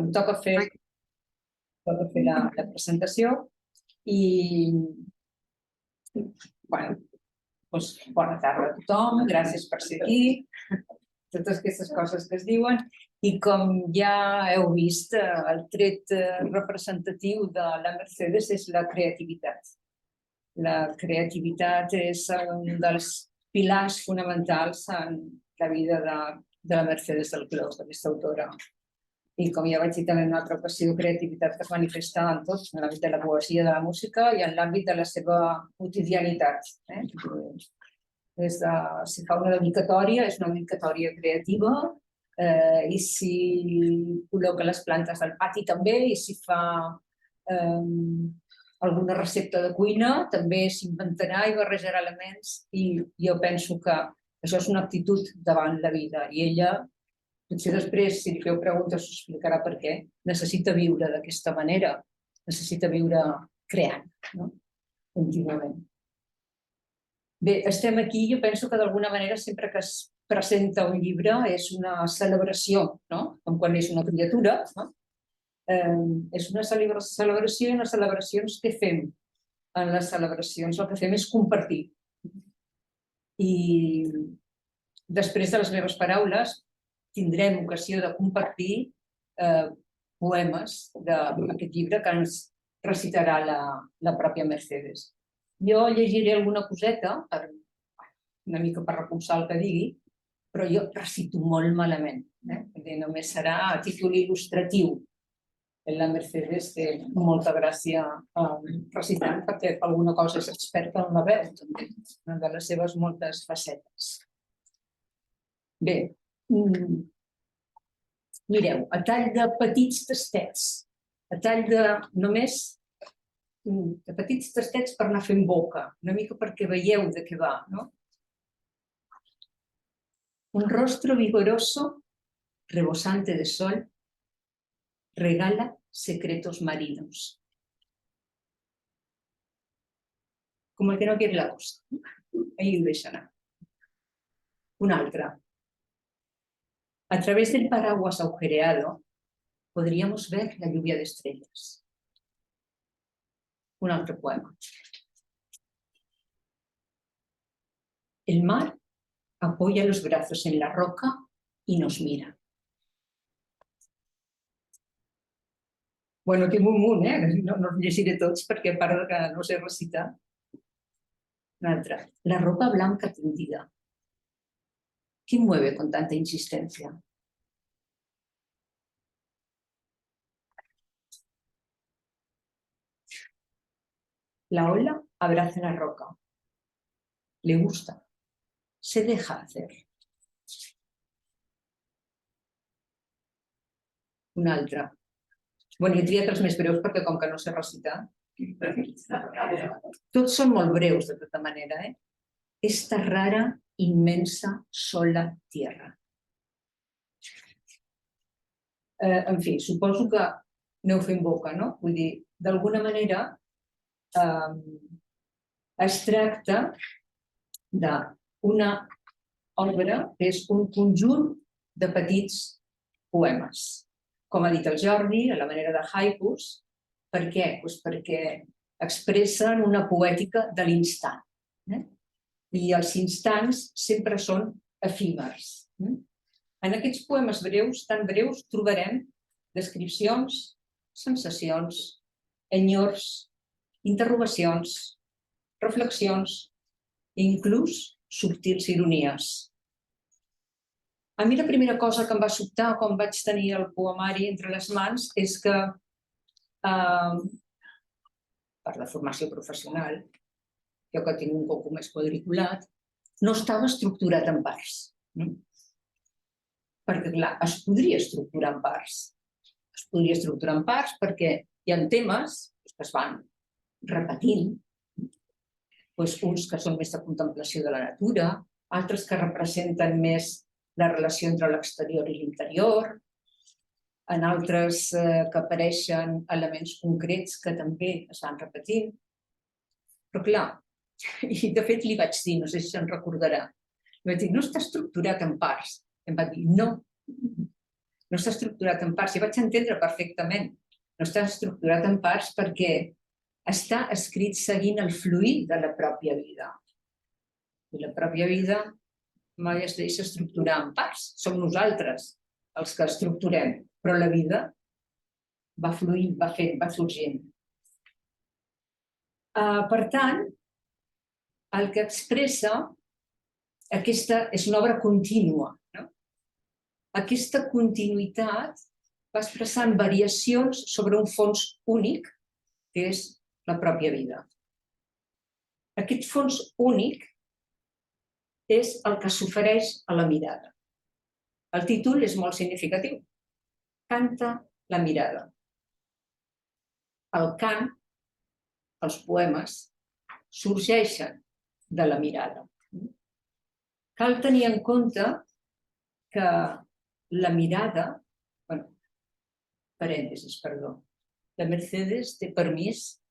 em toca fer la presentació i, bueno, doncs, bona tarda a tothom, gràcies per ser aquí, totes aquestes coses que es diuen. I com ja heu vist, el tret representatiu de la Mercedes és la creativitat. La creativitat és un dels pilars fonamentals en la vida de la Mercedes del Clos, d'aquesta autora. I com ja vaig dir també en una altra ocasió, creativitat que es manifesta en tot, en l'àmbit de la poesia, de la música i en l'àmbit de la seva quotidianitat. Si fa una dedicatòria, és una dedicatòria creativa, i si col·loca les plantes del pati també, i si fa alguna recepta de cuina, també s'inventarà i barrejarà elements, i jo penso que això és una actitud davant la vida, i ella, potser després, si li feu preguntes, us explicarà per què, necessita viure d'aquesta manera, necessita viure creant, contínuament. Bé, estem aquí, jo penso que d'alguna manera sempre que es presenta un llibre és una celebració, com quan és una criatura, és una celebració, i en les celebracions què fem? En les celebracions el que fem és compartir. I després de les meves paraules tindrem ocasió de compartir poemes d'aquest llibre que ens recitarà la pròpia Mercedes. Jo llegiré alguna coseta, una mica per recolzar el que digui, però jo recito molt malament. Només serà a títol il·lustratiu. La Mercedes té molta gràcia recitant perquè alguna cosa és experta en la veu, també, una de les seves moltes facetes. Bé, mireu, a tall de petits tastets, a tall de només de petits tastets per anar fent boca, una mica perquè veieu de què va, no? Un rostro vigoroso, rebosante de sol, regala secretos marinos. Com el que no quiere la cosa. Ahí ho deixa anar. Una altra. A través del paraguas agujereado podríamos ver la lluvia de estrellas. Un altre poema. El mar apoya los brazos en la roca y nos mira. Bueno, tinc un munt, no els llegiré tots perquè a part que no sé recitar. Un altre. La ropa blanca tendida. ¿Quién mueve con tanta insistencia? La ola abraza la roca. Le gusta. Se deja hacer. Una altra. Bueno, he triat els més breus perquè com que no sé recitar. Tots són molt breus, de tota manera. Esta rara, inmensa, sola tierra. En fi, suposo que aneu fent boca, no? Vull dir, d'alguna manera es tracta d'una obra que és un conjunt de petits poemes. Com ha dit el Jordi, a la manera de haikus. Per què? Perquè expressen una poètica de l'instant. I els instants sempre són efímers. En aquests poemes breus, tan breus, trobarem descripcions, sensacions, enyors, interrogacions, reflexions i inclús subtils ironies. A mi la primera cosa que em va sobtar quan vaig tenir el poemari entre les mans és que, per la formació professional, jo que tinc un coco més quadriculat, no estava estructurat en parts. Perquè, clar, es podria estructurar en parts. Es podria estructurar en parts perquè hi ha temes que es van repetint, uns que són més de contemplació de la natura, altres que representen més la relació entre l'exterior i l'interior, en altres que apareixen elements concrets que també es van repetint. Però clar, i de fet li vaig dir, no sé si se'n recordarà, li vaig dir, no està estructurat en parts. Em va dir, no, no està estructurat en parts. I vaig entendre perfectament. No està estructurat en parts perquè està escrit seguint el fluir de la pròpia vida. I la pròpia vida mai es deixa estructurar en parts. Som nosaltres els que estructurem, però la vida va fluint, va fent, va sorgint. Per tant, el que expressa aquesta és una obra contínua. Aquesta continuïtat va expressant variacions sobre un fons únic, que és la pròpia vida. Aquest fons únic és el que s'ofereix a la mirada. El títol és molt significatiu. Canta la mirada. El cant, els poemes, sorgeixen de la mirada. Cal tenir en compte que la mirada, parèntesis, perdó, la Mercedes té permís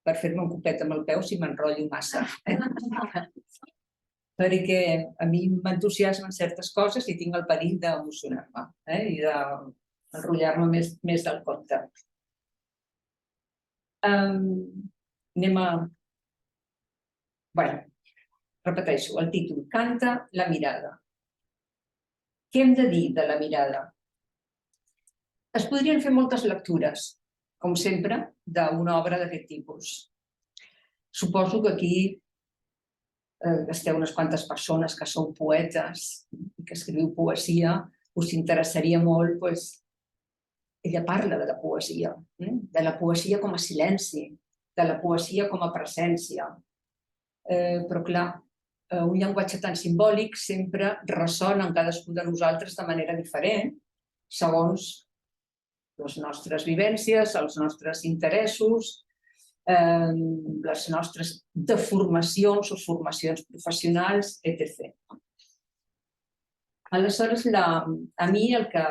per fer-me un copet amb el peu si m'enrotllo massa. Perquè a mi m'entusiasmen certes coses i tinc el perill d'emocionar-me i d'enrotllar-me més del compte. Repeteixo, el títol, Canta la mirada. Què hem de dir de la mirada? Es podrien fer moltes lectures, com sempre, d'una obra d'aquest tipus. Suposo que aquí esteu unes quantes persones que sou poetes i que escriviu poesia, us interessaria molt, ella parla de la poesia com a silenci, de la poesia com a presència. Però clar, un llenguatge tan simbòlic sempre ressona en cadascú de nosaltres de manera diferent, segons les nostres vivències, els nostres interessos, les nostres deformacions o formacions professionals, etc. Aleshores, a mi el que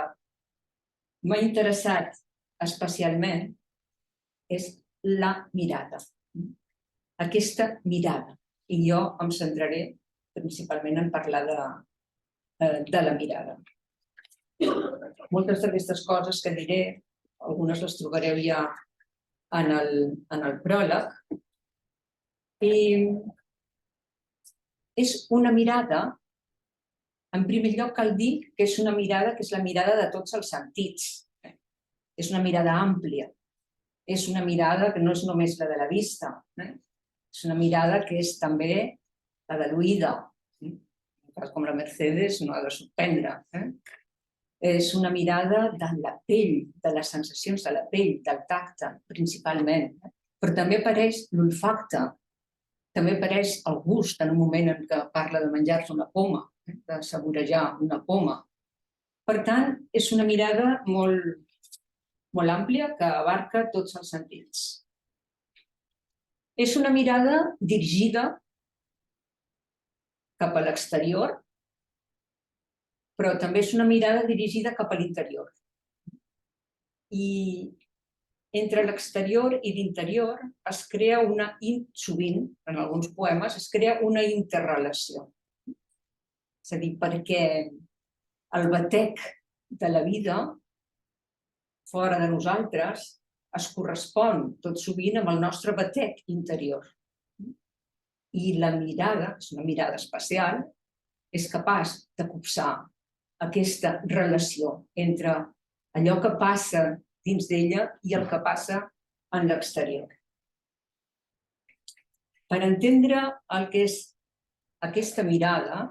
m'ha interessat especialment és la mirada. Aquesta mirada. I jo em centraré principalment en parlar de la mirada. Moltes d'aquestes coses que diré, algunes les trobareu ja en el pròleg. I és una mirada, en primer lloc cal dir que és una mirada que és la mirada de tots els sentits. És una mirada àmplia. És una mirada que no és només la de la vista. És una mirada que és també la de l'oïda. Com la Mercedes no ha de sorprendre. És una mirada de la pell, de les sensacions de la pell, del tacte, principalment. Però també apareix l'olfacte, també apareix el gust en un moment en què parla de menjar-se una poma, de saborejar una poma. Per tant, és una mirada molt àmplia que abarca tots els sentits. És una mirada dirigida cap a l'exterior, però també és una mirada dirigida cap a l'interior. I entre l'exterior i l'interior es crea sovint, en alguns poemes, es crea una interrelació. És a dir, perquè el batec de la vida fora de nosaltres es correspon tot sovint amb el nostre batec interior. I la mirada, és una mirada especial, és capaç de copsar aquesta relació entre allò que passa dins d'ella i el que passa en l'exterior. Per entendre el que és aquesta mirada,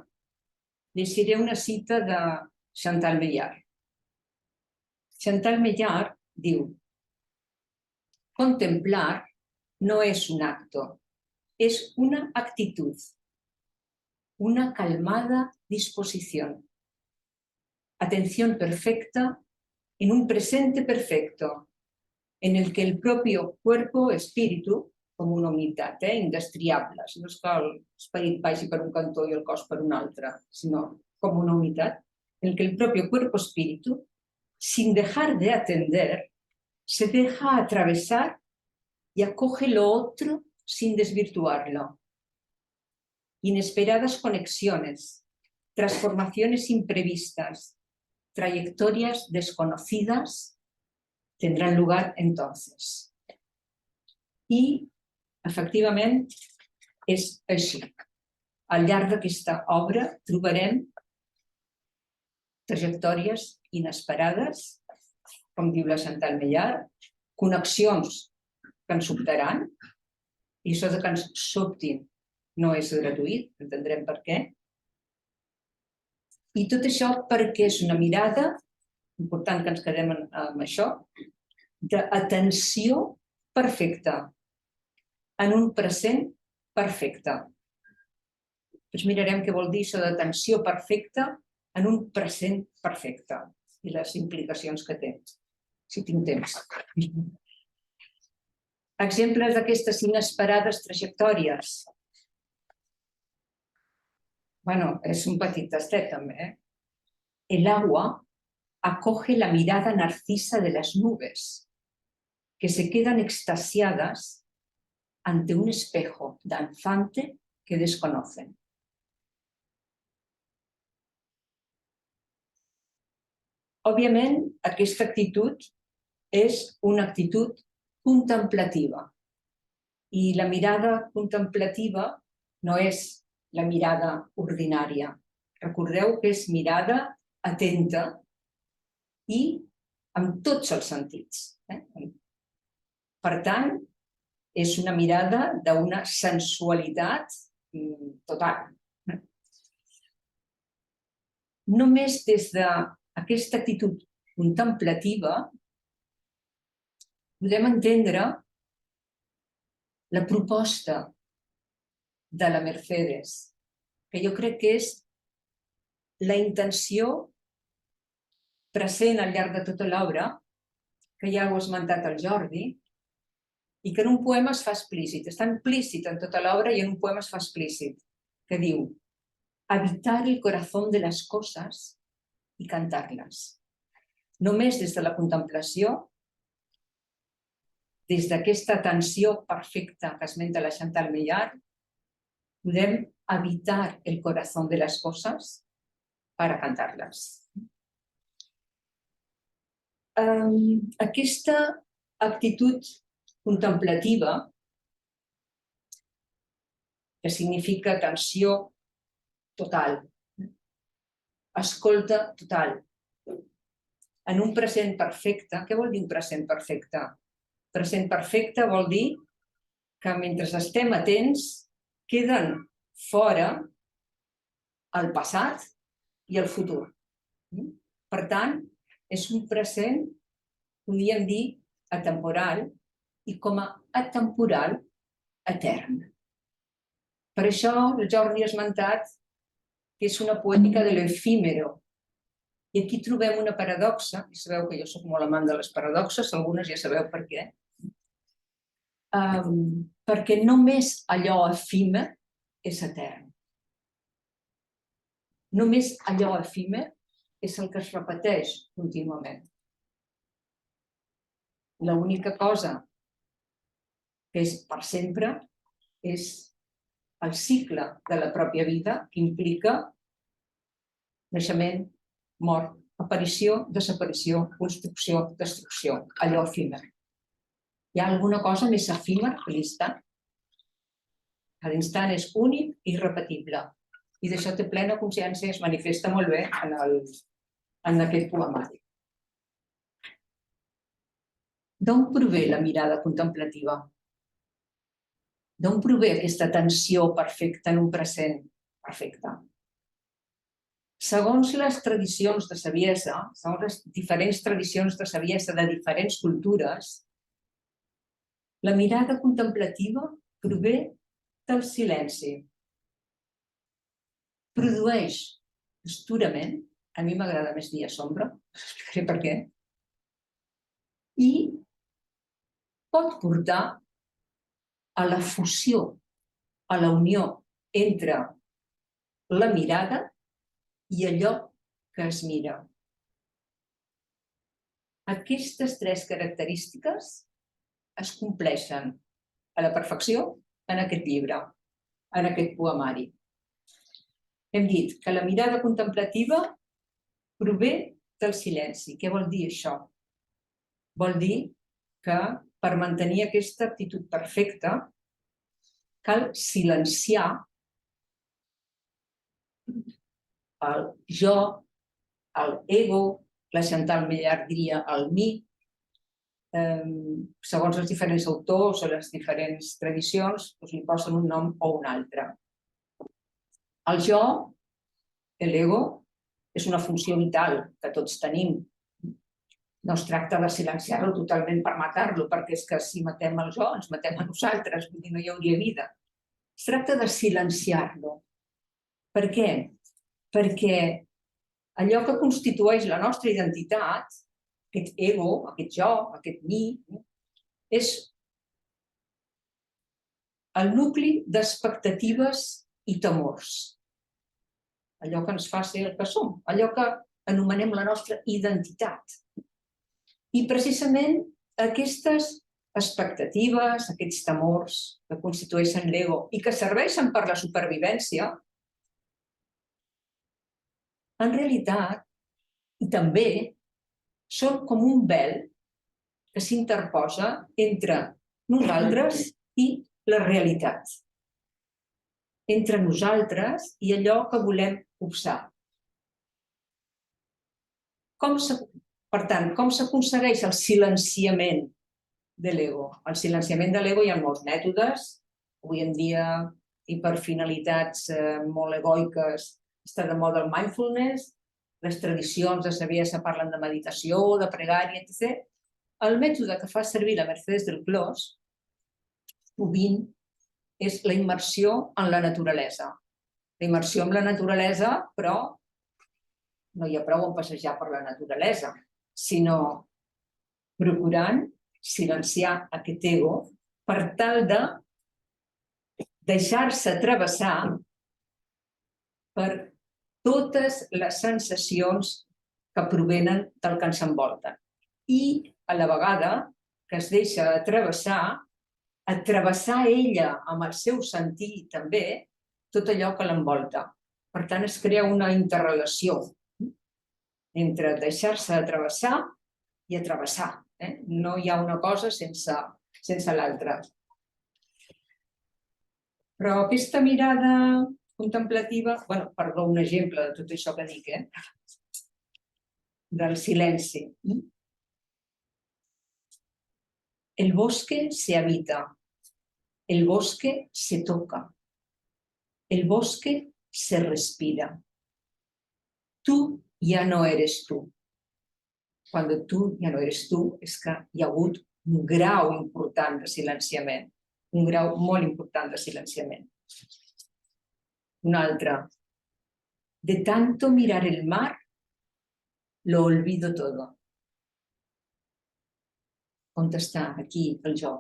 llegiré una cita de Chantal Meillard. Chantal Meillard diu: contemplar no es un acto, es una actitud, una calmada disposición. Atención perfecta en un presente perfecto, en el que el propio cuerpo-espíritu, com una unitat, indestriables, no és que l'esperit vagi per un cantó i el cos per un altre, sinó com una unitat, en el que el propio cuerpo-espíritu, sin dejar de atender, se deja atravesar y acoge lo otro sin desvirtuarlo. Inesperadas conexiones, transformaciones imprevistas, trayectorias desconocidas tendrán lugar entonces. I, efectivament, és així. Al llarg d'aquesta obra trobarem trajectòries inesperades, com diu la Chantal Meillard, connexions que ens sobtaran, i això de que ens sobtin no és gratuït, entendrem per què. I tot això perquè és una mirada, important que ens quedem amb això, d'atenció perfecta, en un present perfecte. Doncs mirarem què vol dir això d'atenció perfecta en un present perfecte i les implicacions que té, si tinc temps. Exemples d'aquestes inesperades trajectòries. Bueno, és un petit tastet també. El agua acoge la mirada narcisa de las nubes, que se quedan extasiadas ante un espejo danzante que desconocen. Òbviament, aquesta actitud és una actitud contemplativa. I la mirada contemplativa no és la mirada ordinària. Recordeu que és mirada atenta i amb tots els sentits. Per tant, és una mirada d'una sensualitat total. Només des d'aquesta actitud contemplativa podem entendre la proposta de la Mercedes, que jo crec que és la intenció present al llarg de tota l'obra, que ja ho ha esmentat el Jordi, i que en un poema es fa explícit. Està implícit en tota l'obra i en un poema es fa explícit, que diu habitar el corazón de las cosas y cantarlas. Només des de la contemplació, des d'aquesta atenció perfecta que esmenta la Chantal Meillard, podem habitar el corazón de las cosas para cantarlas. Aquesta actitud contemplativa, que significa atenció total, escolta total, en un present perfecte. Què vol dir un present perfecte? Present perfecte vol dir que mentre estem atents queden fora el passat i el futur. Per tant, és un present, podríem dir, atemporal, i com a atemporal, etern. Per això el Jordi ha esmentat que és una poètica de l'efímero. I aquí trobem una paradoxa, i sabeu que jo soc molt amant de les paradoxes, algunes ja sabeu per què, perquè només allò efímer és etern. Només allò efímer és el que es repeteix contínuament. L'única cosa que és per sempre és el cicle de la pròpia vida, que implica naixement, mort, aparició, desaparició, construcció, destrucció, allò efímer. Hi ha alguna cosa més efímer que l'instant? L'instant és únic i irrepetible. I d'això té plena consciència i es manifesta molt bé en aquest poemari. D'on prové la mirada contemplativa? D'on prové aquesta atenció perfecta en un present perfecte? Segons les tradicions de saviesa, segons les diferents tradicions de saviesa de diferents cultures, la mirada contemplativa prové del silenci. Produeix asturament, a mi m'agrada més dir assombra, us explicaré per què, i pot portar a la fusió, a la unió entre la mirada i allò que es mira. Aquestes tres característiques es compleixen a la perfecció en aquest llibre, en aquest poemari. Hem dit que la mirada contemplativa prové del silenci. Què vol dir això? Vol dir que per mantenir aquesta actitud perfecta cal silenciar el jo, l'ego, la Chantal Millard diria el mi, segons els diferents autors o les diferents tradicions, li posen un nom o un altre. El jo, l'ego, és una funció vital que tots tenim. No es tracta de silenciar-lo totalment per matar-lo, perquè és que si matem el jo, ens matem a nosaltres, vull dir, no hi hauria vida. Es tracta de silenciar-lo. Per què? Perquè allò que constitueix la nostra identitat, aquest ego, aquest jo, aquest mi, és el nucli d'expectatives i temors. Allò que ens fa ser el que som, allò que anomenem la nostra identitat. I precisament aquestes expectatives, aquests temors que constitueixen l'ego i que serveixen per la supervivència, en realitat, i també, són com un vel que s'interposa entre nosaltres i la realitat. Entre nosaltres i allò que volem observar. Per tant, com s'aconsegueix el silenciament de l'ego? El silenciament de l'ego hi ha molts mètodes. Avui en dia, i per finalitats molt egoiques, està de moda el mindfulness, les tradicions de saviesa parlen de meditació, de pregària, etc. El mètode que fa servir la Mercedes del Clos, sovint, és la immersió en la naturalesa. La immersió en la naturalesa, però no hi ha prou en passejar per la naturalesa, sinó procurant silenciar aquest ego per tal de deixar-se travessar per totes les sensacions que provenen del que ens envolta. I, a la vegada que es deixa travessar ella amb el seu sentir també tot allò que l'envolta. Per tant, es crea una interrelació entre deixar-se travessar i atrevessar. No hi ha una cosa sense l'altra. Però aquesta mirada contemplativa, perdó, un exemple de tot això que dic, del silenci. El bosque se habita, el bosque se toca, el bosque se respira. Tú ya no eres tú. Cuando tú ya no eres tú, és que hi ha hagut un grau important de silenciament, un grau molt important de silenciament. Un altre. De tanto mirar el mar, lo olvido todo. On està aquí el jo?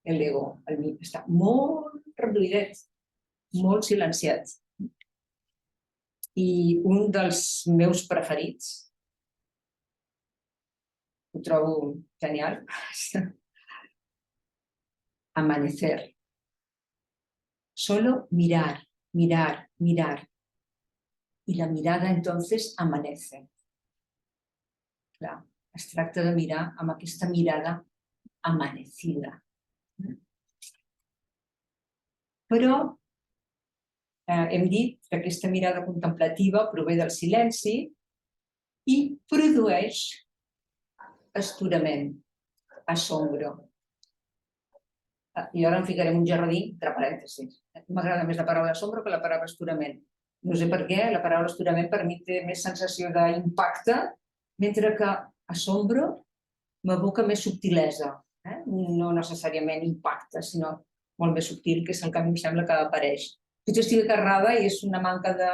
L'ego, el mi, està molt reduïdet, molt silenciat. I un dels meus preferits, ho trobo genial, amanecer. Solo mirar, mirar, mirar. Y la mirada entonces amanece. Clar, es tracta de mirar amb aquesta mirada amanecida. Però hem dit que aquesta mirada contemplativa prové del silenci i produeix astorament, assombro. I ara em ficaré un jardí entre parèntesis. M'agrada més la paraula assombro que la paraula astorament. No sé per què, la paraula astorament per mi té més sensació d'impacte, mentre que assombro m'evoca més subtilesa. No necessàriament impacte, sinó molt més subtil, que és el que a mi em sembla que apareix. Potser estic errada i és una manca de...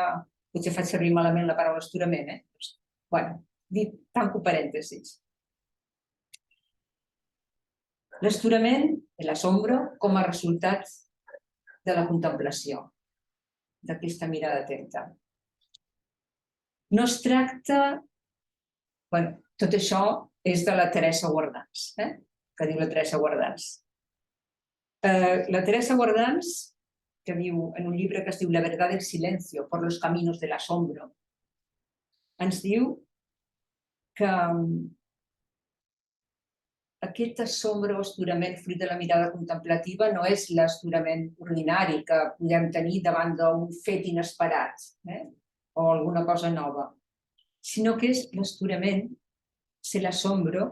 Potser faig servir malament la paraula astorament. Bé, tanco parèntesis. L'astorament, l'assombro, com a resultat de la contemplació, d'aquesta mirada atenta. No es tracta... Tot això és de la Teresa Guardans, que diu la Teresa Guardans. La Teresa Guardans, que diu en un llibre que es diu La verdad del silencio por los caminos del asombro, ens diu que aquest assombro o esturament fruit de la mirada contemplativa no és l'esturament ordinari que podem tenir davant d'un fet inesperat o alguna cosa nova, sinó que és l'esturament, és l'assombro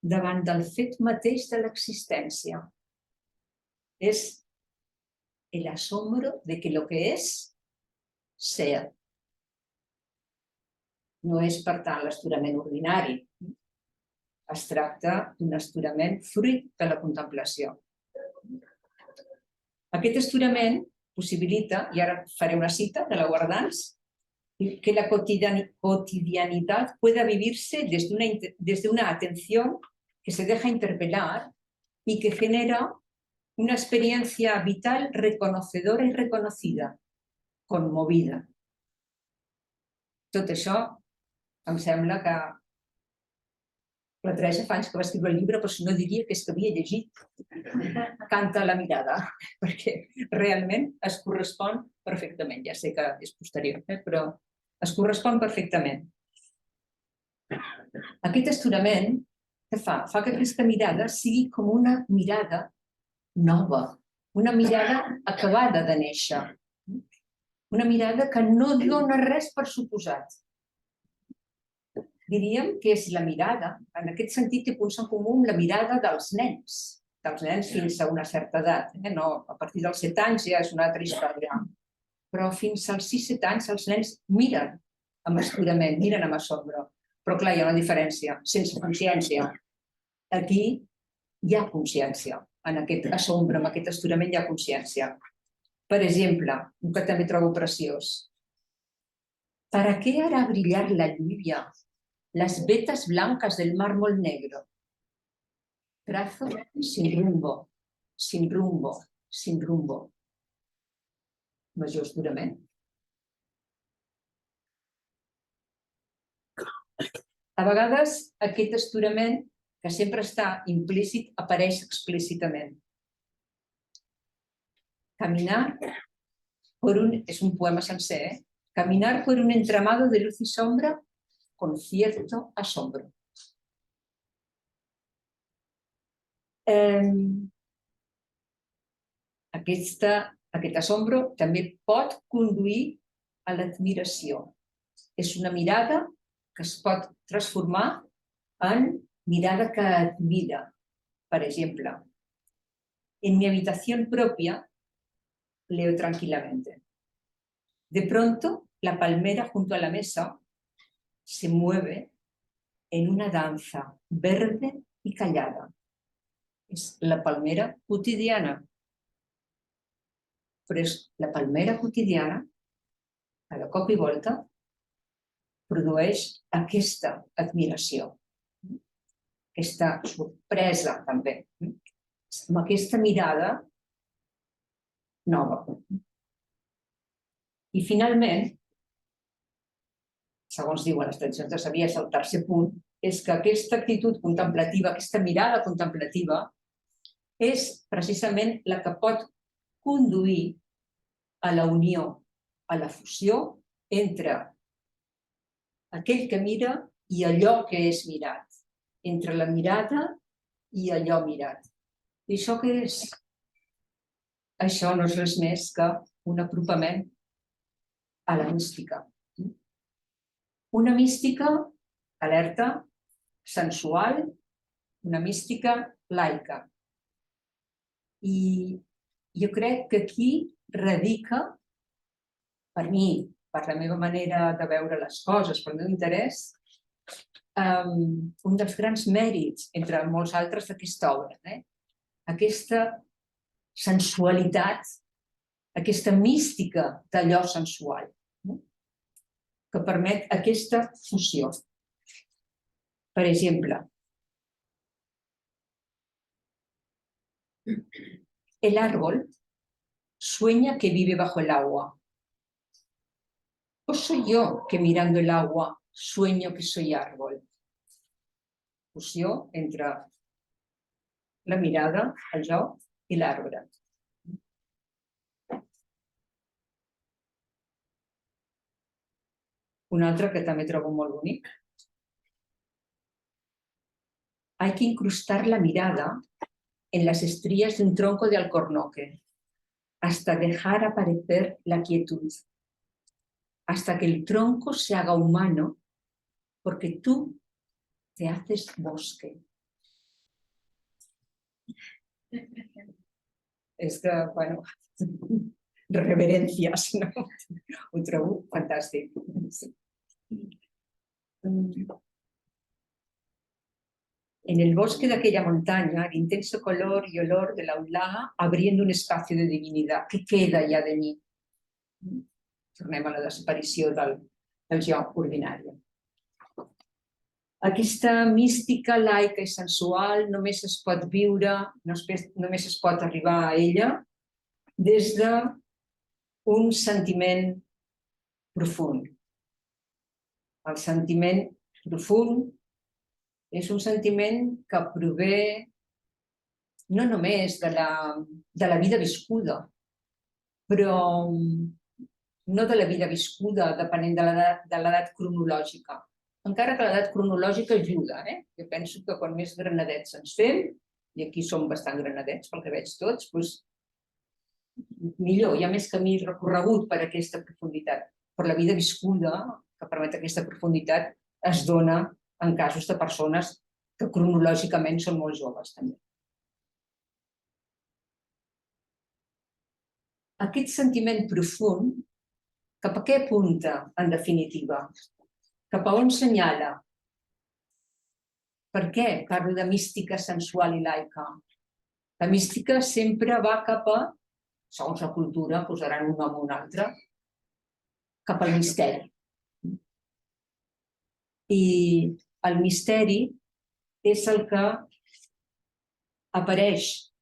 davant del fet mateix de l'existència. És l'asombro de que lo que es, sea. No és, per tant, l'esturament ordinari. Es tracta d'un esturament fruit de la contemplació. Aquest esturament possibilita, i ara faré una cita de la Guardans, que la cotidianidad pueda vivirse desde una atención que se deja interpelar y que genera una experiencia vital reconocedora y reconocida, conmovida. Tot això em sembla que la Teresa fa anys que va escriure el llibre, però si no diria que és que havia llegit Canta la mirada, perquè realment es correspon perfectament. Ja sé que és posterior, però es correspon perfectament. Aquest esturament, què fa? Fa que aquesta mirada sigui com una mirada nova, una mirada acabada de néixer, una mirada que no dona res per suposat. Diríem que és la mirada, en aquest sentit té punts en comú amb la mirada dels nens fins a una certa edat. No, a partir dels 7 anys ja és una altra història. Però fins als 6-7 anys els nens miren amb esturament, miren amb assombro. Però clar, hi ha una diferència, sense consciència. Aquí hi ha consciència, en aquest assombro, en aquest esturament hi ha consciència. Per exemple, un que també trobo preciós. ¿Para qué hará brillar la lluvia las vetas blancas del mármol negro? Trazo sin rumbo, sin rumbo, sin rumbo. Major esturament. A vegades aquest esturament, que sempre està implícit, apareix explícitament. Caminar por és un poema sencer, Caminar por un entramado de luz y sombra con cierto asombro. Aquest assombro també pot conduir a l'admiració. És una mirada que es pot transformar en mirada que admira. Per exemple, en mi habitación propia leo tranquilamente. De pronto, la palmera junto a la mesa se mueve en una danza verde y callada. És la palmera quotidiana. Però és la palmera quotidiana, cada cop i volta, produeix aquesta admiració, aquesta sorpresa també, amb aquesta mirada nova. I finalment, segons diuen les tradicions de saviesa, el tercer punt, és que aquesta actitud contemplativa, aquesta mirada contemplativa, és precisament la que pot conduir a la unió, a la fusió entre aquell que mira i allò que és mirat, entre la mirada i allò mirat. I això què és? Això no és res més que un apropament a la mística. Una mística alerta, sensual, una mística laica. I jo crec que aquí radica, per mi, per la meva manera de veure les coses, pel meu interès, un dels grans mèrits, entre molts altres, d'aquesta obra. Aquesta sensualitat, aquesta mística d'allò sensual, que permet aquesta fusió. Per exemple, el árbol sueña que vive bajo el agua. ¿O soy yo que mirando el agua sueño que soy árbol? Fusió entre la mirada, el joc i l'arbre. Un altre que també trobo molt bonic hay que incrustar la mirada en las estrías de un tronco de alcornoque, hasta dejar aparecer la quietud, hasta que el tronco se haga humano, porque tú te haces bosque. És que, bueno, reverències, no? Ho trobo fantàstic. En el bosque de aquella montaña, el intenso color y olor de la aulada abriendo un espacio de divinidad. Què queda ja de mi? Tornem a la desaparició del jo ordinari. Aquesta mística laica i sensual només es pot viure, només es pot arribar a ella des d'un sentiment profund. El sentiment profund és un sentiment que prové no només de la vida viscuda, però no de la vida viscuda depenent de l'edat cronològica. Encara que l'edat cronològica ajuda. Jo penso que quan més granadets ens fem, i aquí som bastant granadets pel que veig tots, doncs millor, hi ha més camí recorregut per aquesta profunditat. Però la vida viscuda, que permet aquesta profunditat, es dona en casos de persones que cronològicament són molt joves, també. Aquest sentiment profund, cap a què apunta, en definitiva? Cap a on senyala? Per què parlo de mística sensual i laica? La mística sempre va cap a, segons la cultura, posaran un nom o un altre, cap al misteri. I el misteri és el que apareix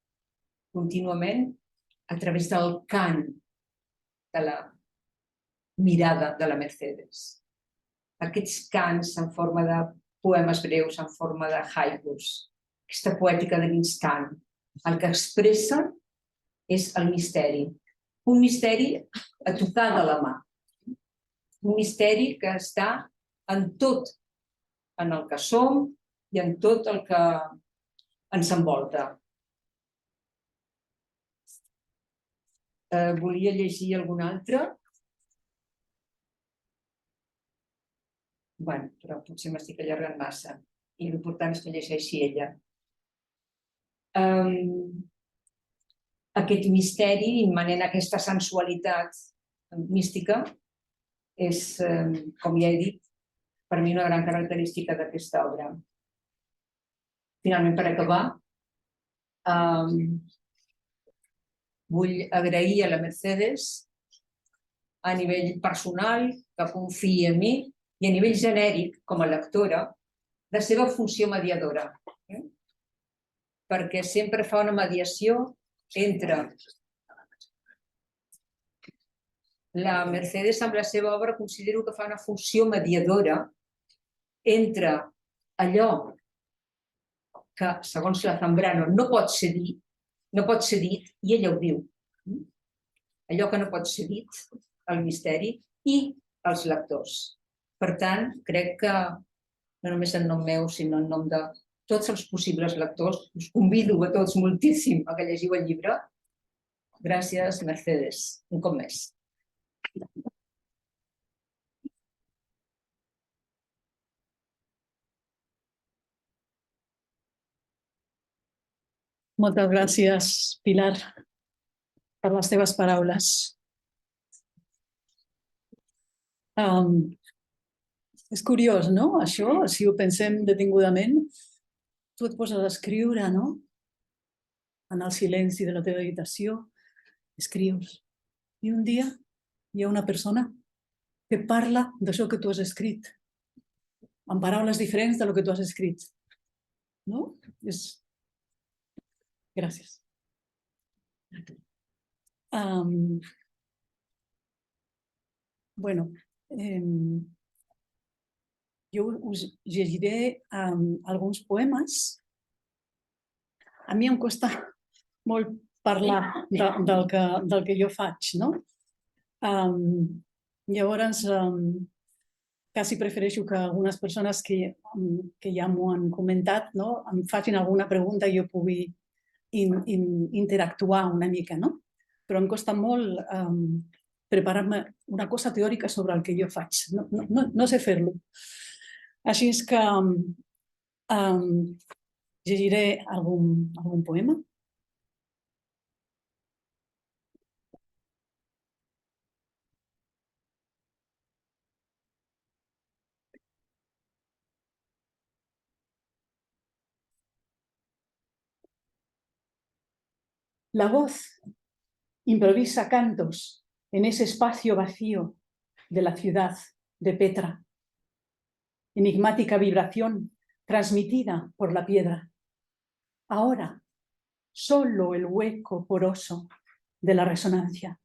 contínuament a través del cant de la mirada de la Mercedes. Aquests cants en forma de poemes breus, en forma de haikus, aquesta poètica de l'instant, el que expressa és el misteri. Un misteri a tocar de la mà. Un misteri que està en tot en el que som i en tot el que ens envolta. Volia llegir algun altre? Bé, però potser m'estic allargant massa i l'important és que llegeixi ella. Aquest misteri immanent a aquesta sensualitat mística és, com ja he dit, per mi una gran característica d'aquesta obra. Finalment, per acabar, vull agrair a la Mercedes a nivell personal, que confiï en mi, i a nivell genèric, com a lectora, la seva funció mediadora. Perquè sempre fa una mediació entre la Mercedes, amb la seva obra, considero que fa una funció mediadora entre allò que, segons la Zambrano, no pot ser dit, i ella ho diu. Allò que no pot ser dit, el misteri, i els lectors. Per tant, crec que, no només en nom meu, sinó en nom de tots els possibles lectors, us convido a tots moltíssim a que llegiu el llibre. Gràcies, Mercedes, un cop més. Moltes gràcies, Pilar, per les teves paraules. És curiós, no? Això, si ho pensem detingudament, tu et poses a escriure, no? En el silenci de la teva habitació, escrius. I un dia hi ha una persona que parla d'això que tu has escrit, amb paraules diferents de lo que tu has escrit. No? Gràcies. Bueno, jo us llegiré alguns poemes. A mi em costa molt parlar del que jo faig, no? Llavors, quasi prefereixo que algunes persones que ja m'ho han comentat, no, em facin alguna pregunta i jo pugui interactuar una mica, no? Però em costa molt preparar-me una cosa teòrica sobre el que jo faig. No sé fer-lo. Així és que llegiré algun poema. La voz improvisa cantos en ese espacio vacío de la ciudad de Petra. Enigmática vibración transmitida por la piedra. Ahora, solo el hueco poroso de la resonancia.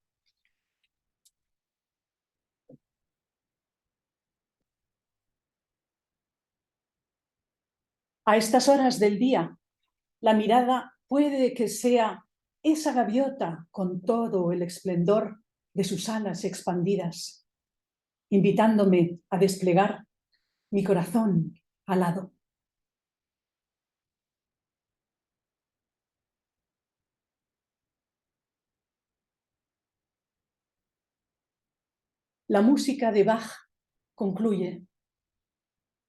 A estas horas del día, la mirada puede que sea esa gaviota con todo el esplendor de sus alas expandidas, invitándome a desplegar mi corazón alado. La música de Bach concluye.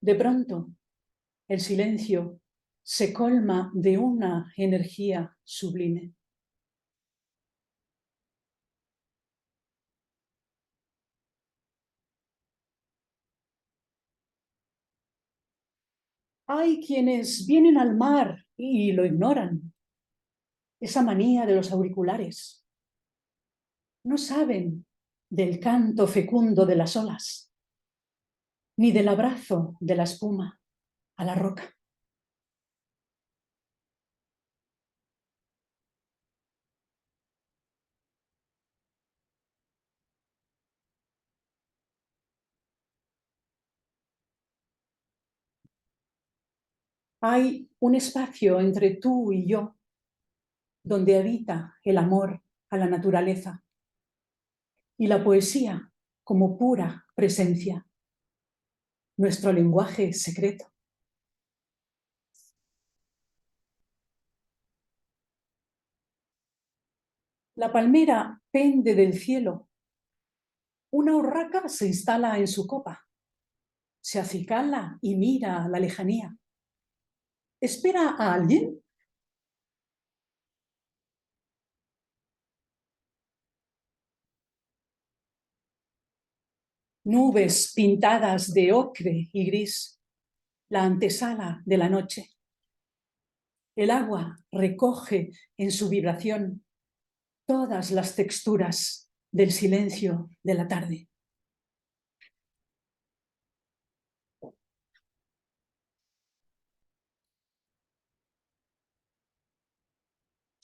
De pronto, el silencio se colma de una energía sublime. Hay quienes vienen al mar y lo ignoran. Esa manía de los auriculares. No saben del canto fecundo de las olas, ni del abrazo de la espuma a la roca. Hay un espacio entre tú y yo donde habita el amor a la naturaleza y la poesía como pura presencia, nuestro lenguaje secreto. La palmera pende del cielo. Una urraca se instala en su copa. Se acicala y mira a la lejanía. ¿Espera a alguien? Nubes pintadas de ocre y gris, la antesala de la noche. El agua recoge en su vibración todas las texturas del silencio de la tarde.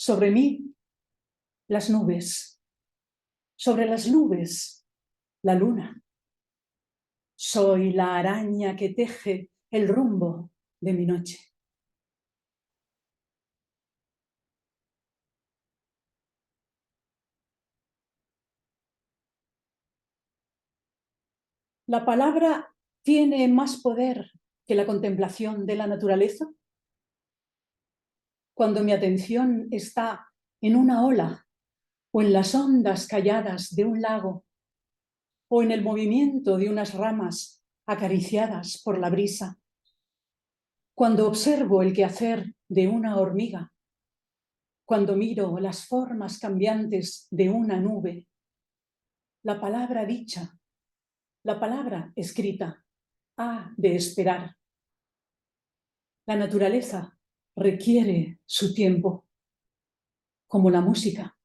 Sobre mí, las nubes. Sobre las nubes, la luna. Soy la araña que teje el rumbo de mi noche. ¿La palabra tiene más poder que la contemplación de la naturaleza? Cuando mi atención está en una ola o en las ondas calladas de un lago o en el movimiento de unas ramas acariciadas por la brisa. Cuando observo el quehacer de una hormiga, cuando miro las formas cambiantes de una nube, la palabra dicha, la palabra escrita, ha de esperar. La naturaleza requiere su tiempo, como la música,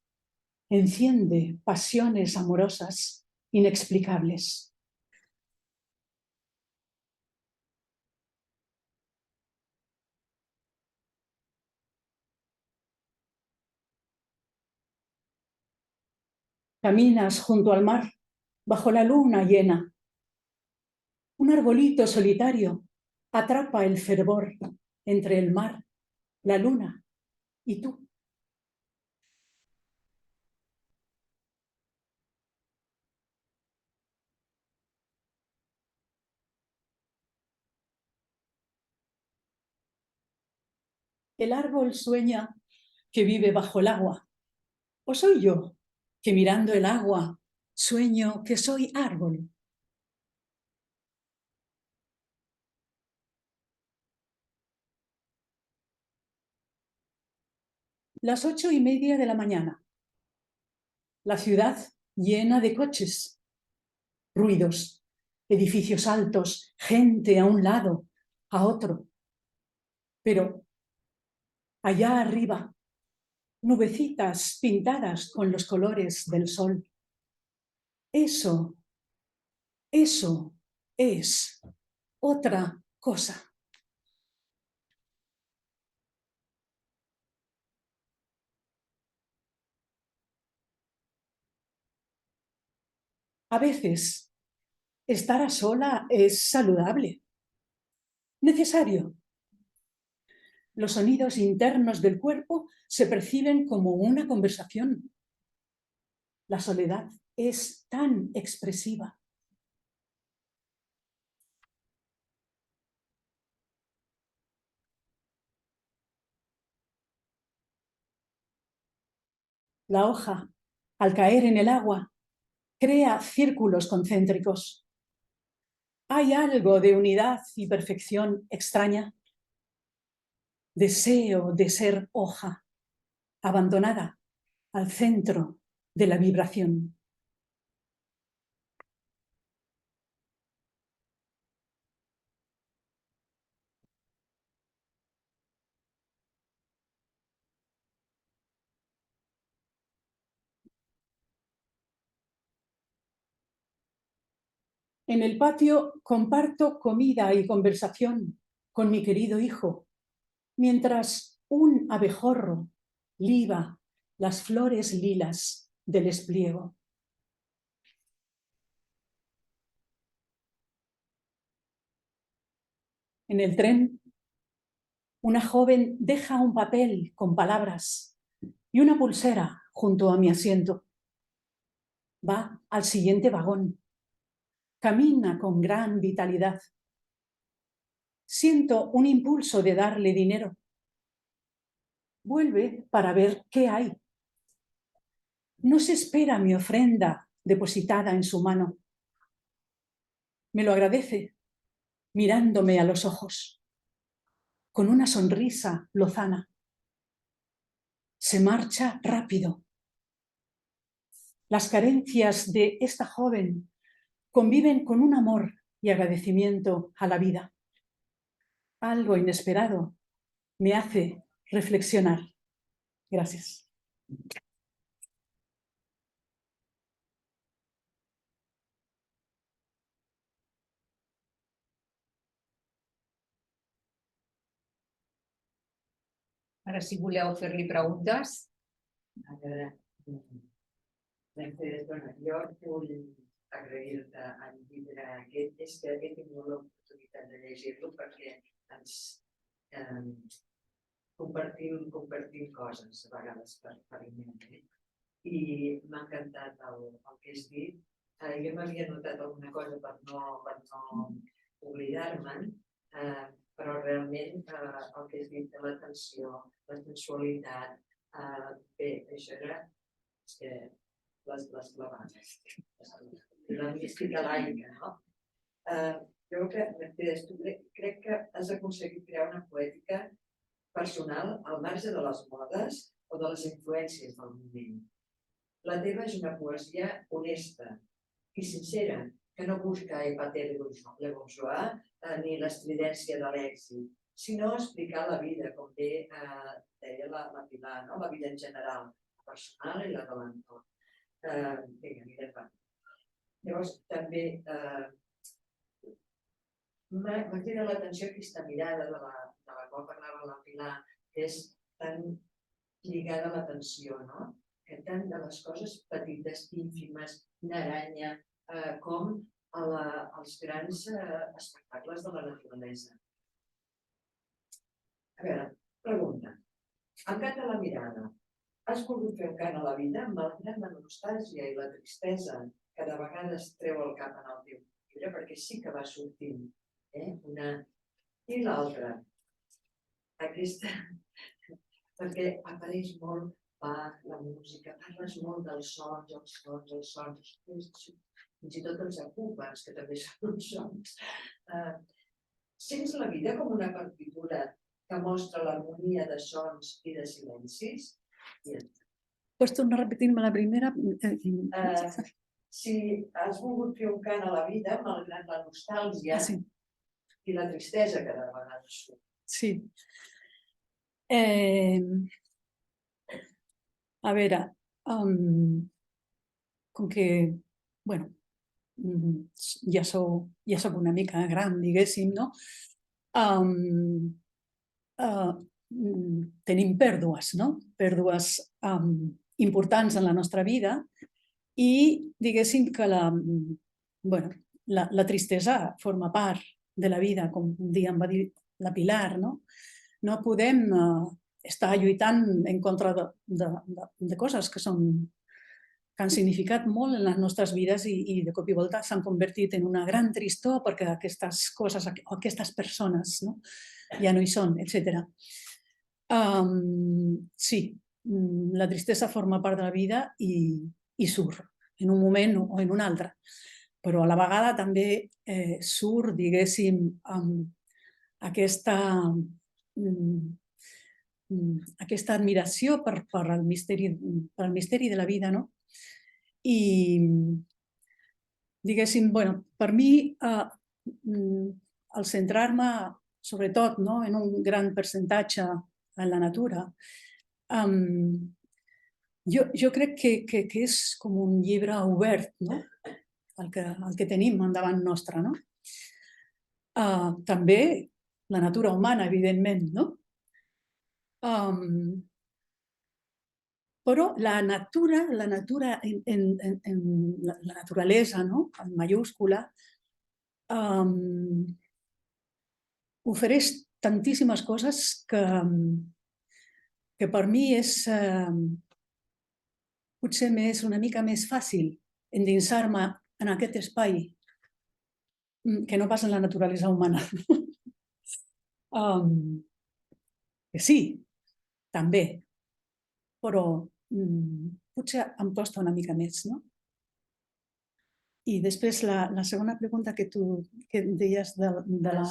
enciende pasiones amorosas inexplicables. Caminas junto al mar, bajo la luna llena. Un arbolito solitario atrapa el fervor entre el mar, la luna y tú. El árbol sueña que vive bajo el agua. ¿O soy yo que mirando el agua sueño que soy árbol? Las 8:30 de la mañana. La ciudad llena de coches, ruidos, edificios altos, gente a un lado, a otro. Pero allá arriba, nubecitas pintadas con los colores del sol. Eso es otra cosa. A veces, estar a sola es saludable, necesario. Los sonidos internos del cuerpo se perciben como una conversación. La soledad es tan expresiva. La hoja, al caer en el agua, crea círculos concéntricos. Hay algo de unidad y perfección extraña. Deseo de ser hoja, abandonada al centro de la vibración. En el patio comparto comida y conversación con mi querido hijo, mientras un abejorro liba las flores lilas del espliego. En el tren, una joven deja un papel con palabras y una pulsera junto a mi asiento. Va al siguiente vagón. Camina con gran vitalidad. Siento un impulso de darle dinero. Vuelve para ver qué hay. No se espera mi ofrenda depositada en su mano. Me lo agradece mirándome a los ojos, con una sonrisa lozana. Se marcha rápido. Las carencias de esta joven conviven con un amor y agradecimiento a la vida. Algo inesperado me hace reflexionar. Gracias. Ara, si voleu fer-li preguntes. A veure, Mercedes, bueno, jo vull agrair-te el llibre aquest, és que he tingut l'oportunitat de llegir-lo perquè ens compartim coses a vegades per email. I m'ha encantat el que has dit. Jo m'havia notat alguna cosa per no oblidar-me'n, però realment el que has dit de l'atenció, la sensualitat, bé, això era les clavades, la mística laica, no? Jo crec que has aconseguit crear una poètica personal al marge de les modes o de les influències del moment. La teva és una poesia honesta i sincera, que no busca epater le bourgeois ni l'estridència de l'èxit, sinó explicar la vida, com bé deia la Pilar, la vida en general, la personal i la de l'entorn. Vinga, mira, va. Llavors, també m'ha cridat l'atenció aquesta mirada de la qual parlava la Pilar, que és tan lligada a l'atenció, no? Que tant de les coses petites, ínfimes, una aranya, com als grans espectacles de la naturalesa. A veure, pregunta. En cant a la mirada, has volgut fer un cant a la vida malgrat la nostàlgia i la tristesa que de vegades treu el cap en el teu llibre, perquè sí que va sortint una i l'altra. Aquesta perquè apareix molt la música, parles molt dels sons, els sons, fins i tot els acúpens, que també són uns sons. Sents la vida com una partitura que mostra l'harmonia de sons i de silencis? Pots tornar a repetir-me la primera? Si has volgut fer un cant a la vida, malgrat la nostàlgia Sí. i la tristesa que de vegades surt. Sí. A veure, com que, bueno, ja soc una mica gran, diguéssim, no? Tenim pèrdues, no? Pèrdues importants en la nostra vida i diguéssim que la tristesa forma part de la vida, com un dia em va dir la Pilar, no? No podem estar lluitant en contra de coses que han significat molt en les nostres vides i de cop i volta s'han convertit en una gran tristor perquè aquestes coses o aquestes persones ja no hi són, etc. Sí, la tristesa forma part de la vida i surt en un moment o en un altre, però a la vegada també surt, diguéssim, aquesta admiració per el misteri de la vida, no? I, diguéssim, per mi, el centrar-me, sobretot, en un gran percentatge en la natura, jo crec que és com un llibre obert, no? El que tenim endavant nostre, no? També la natura humana, evidentment, no? Però la naturalesa, en mayúscula, ofereix tantíssimes coses que per mi és potser una mica més fàcil endinsar-me en aquest espai que no pas en la naturalesa humana. Que sí, també, però potser em costa una mica més, no? I després la segona pregunta que tu deies de la...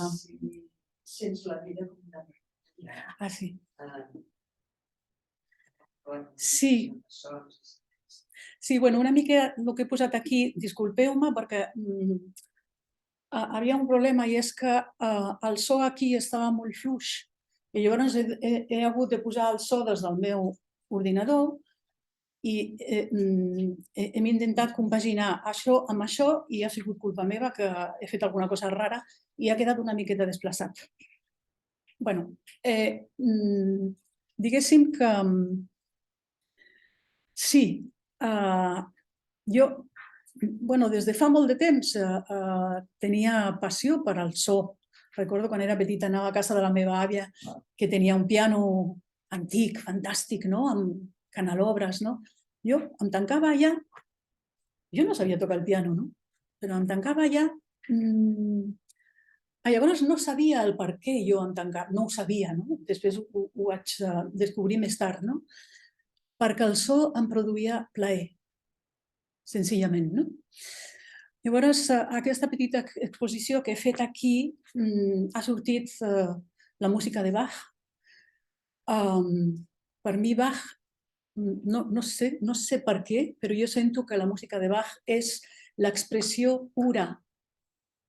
Sents la vida com una vida. Ah, sí. Sí. Sí, una mica el que he posat aquí, disculpeu-me, perquè havia un problema i és que el so aquí estava molt fluix i llavors he hagut de posar el so des del meu ordinador i hem intentat compaginar això amb això i ha sigut culpa meva que he fet alguna cosa rara i ha quedat una miqueta desplaçat. Diguéssim que sí, jo des de fa molt de temps tenia passió per al so. Recordo quan era petita anava a casa de la meva àvia que tenia un piano antic, fantàstic, amb canalobres. Jo em tancava allà, jo no sabia tocar el piano, però em tancava allà. Llavors no sabia el per què jo em tancava, no ho sabia, després ho vaig descobrir més tard, perquè el so em produïa plaer, senzillament. Llavors, aquesta petita exposició que he fet aquí ha sortit la música de Bach. Per mi Bach, no sé per què, però jo sento que la música de Bach és l'expressió pura,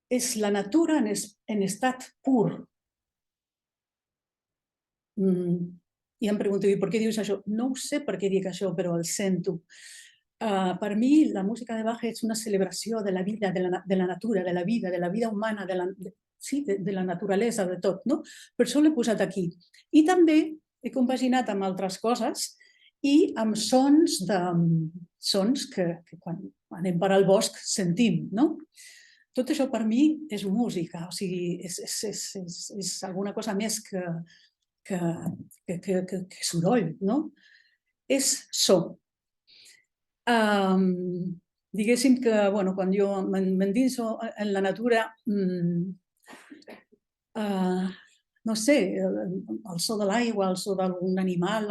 és la natura en estat pur. I em pregunto, i per què dius això? No ho sé per què dic això, però el sento. Per mi, la música de Bach és una celebració de la vida, de la natura, de la vida humana, de la naturalesa, de tot. Per això l'he posat aquí. I també he compaginat amb altres coses i amb sons que quan anem per al bosc sentim. Tot això per mi és música, o sigui, és alguna cosa més que soroll, és so. Diguéssim que quan jo m'endinso en la natura no sé, el so de l'aigua, el so d'algun animal,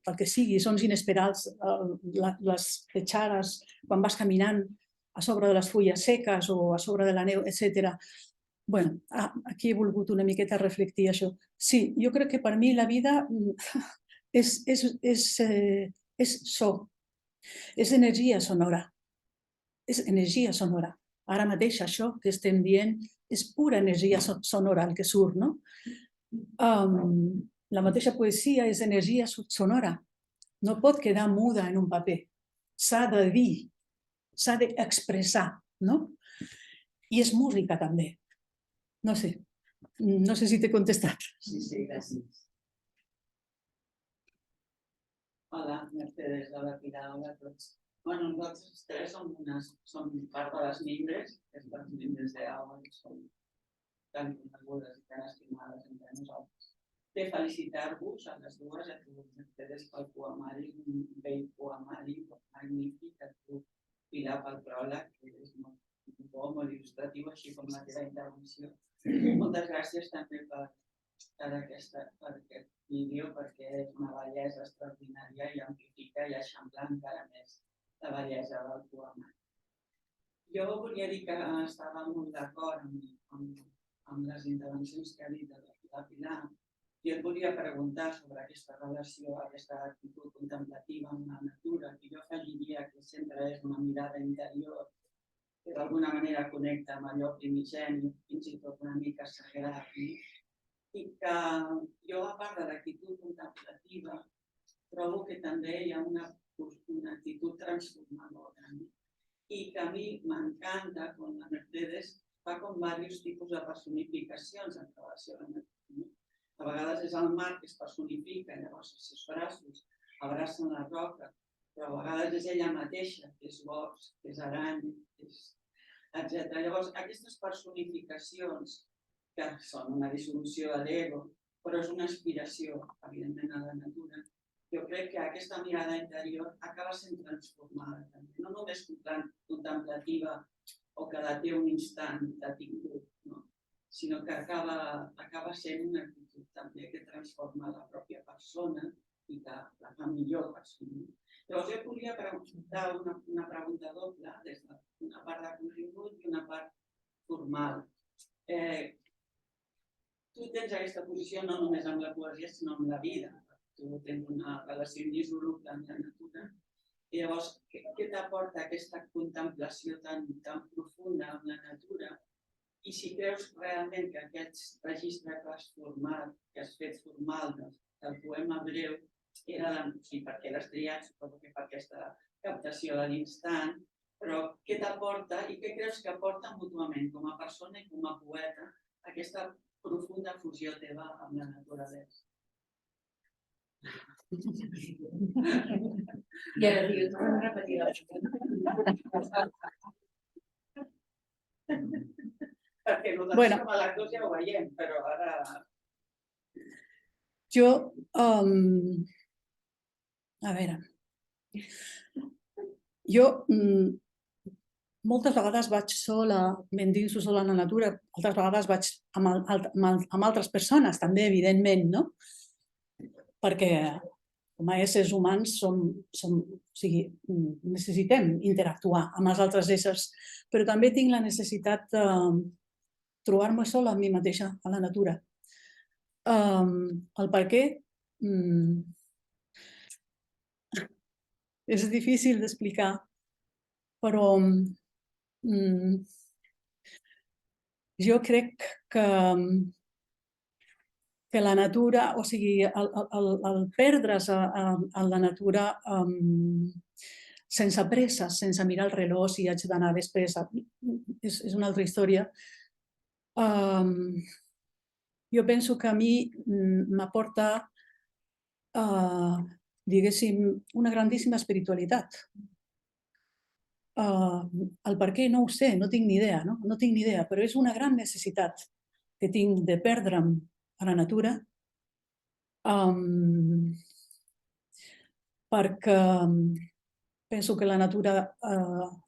el que sigui, sons inesperats, les petjades, quan vas caminant a sobre de les fulles seques o a sobre de la neu, etc. Bueno, aquí he volgut una miqueta reflectir això. Sí, jo crec que per mi la vida és so, és energia sonora. És energia sonora. Ara mateix això que estem dient és pura energia sonora el que surt, no? La mateixa poesia és energia sonora. No pot quedar muda en un paper. S'ha de dir, s'ha d'expressar, no? I és música també. No sé si t'he contestat. Sí, gràcies. Hola, Mercedes, hola Pilar, hola a tots. Bueno, nosaltres tres som part de les membres, les membres d'AOA, que som tan conegudes i tan estimades entre nosaltres. De felicitar-vos a les dues, a tu, Mercedes, pel poemari, un vell poemari magnífic, a tu, Pilar, pel pròleg, que és molt bo, molt il·lustratiu, així com la teva intervenció. Moltes gràcies també per aquest vídeo, perquè és una bellesa extraordinària i amplifica i eixampla encara més la bellesa del poema. Jo volia dir que estava molt d'acord amb les intervencions que ha dit la Pilar. Jo et volia preguntar sobre aquesta relació, aquesta actitud contemplativa amb la natura, que jo afegiria que sempre és una mirada interior, que d'alguna manera connecta amb allò primigeni, fins i tot una mica sagrat. I que jo, a part de l'actitud contemplativa, trobo que també hi ha una actitud transformadora. I que a mi m'encanta quan la Mercedes fa com diversos tipus de personificacions en relació a la natura. A vegades és el mar que es personifica, llavors els seus braços abracen la roca, però a vegades és ella mateixa, que és bosc, que és aranya, etc. Llavors, aquestes personificacions, que són una dissolució de l'ego, però és una aspiració, evidentment, a la natura, jo crec que aquesta mirada interior acaba sent transformada també. No només contemplativa o que té un instant detingut, sinó que acaba sent una actitud també que transforma la pròpia persona i que la fa millor persona. Llavors jo et volia preguntar una pregunta doble, des d'una part de contingut i una part formal. Tu tens aquesta posició no només amb la poesia, sinó amb la vida. Tu tens una relació indissoluble amb la natura. I llavors, què t'aporta aquesta contemplació tan profunda amb la natura? I si creus realment que aquest registre que has format, que has fet formal del poema breu, perquè l'has triat, suposo que per aquesta captació de l'instant, però què t'aporta i què creus que aporta mútuament com a persona i com a poeta aquesta profunda fusió teva amb la naturalesa? I ara diu, tornem a repetir la pregunta. Perquè nosaltres com a lectors ja ho veiem, però ara... Jo, a veure, jo moltes vegades vaig sola, m'endinso sola en la natura, altres vegades vaig amb altres persones, també, evidentment, no? Perquè com a éssers humans necessitem interactuar amb els altres éssers, però també tinc la necessitat de trobar-me sola amb mi mateixa a la natura. El per què és difícil d'explicar, però jo crec que la natura, o sigui, el perdre's en la natura sense presses, sense mirar el reloj si haig d'anar després, és una altra història. Jo penso que a mi m'aporta, diguéssim, una grandíssima espiritualitat. El per què no ho sé, no tinc ni idea, no tinc ni idea, però és una gran necessitat que tinc de perdre'm a la natura, perquè penso que a la natura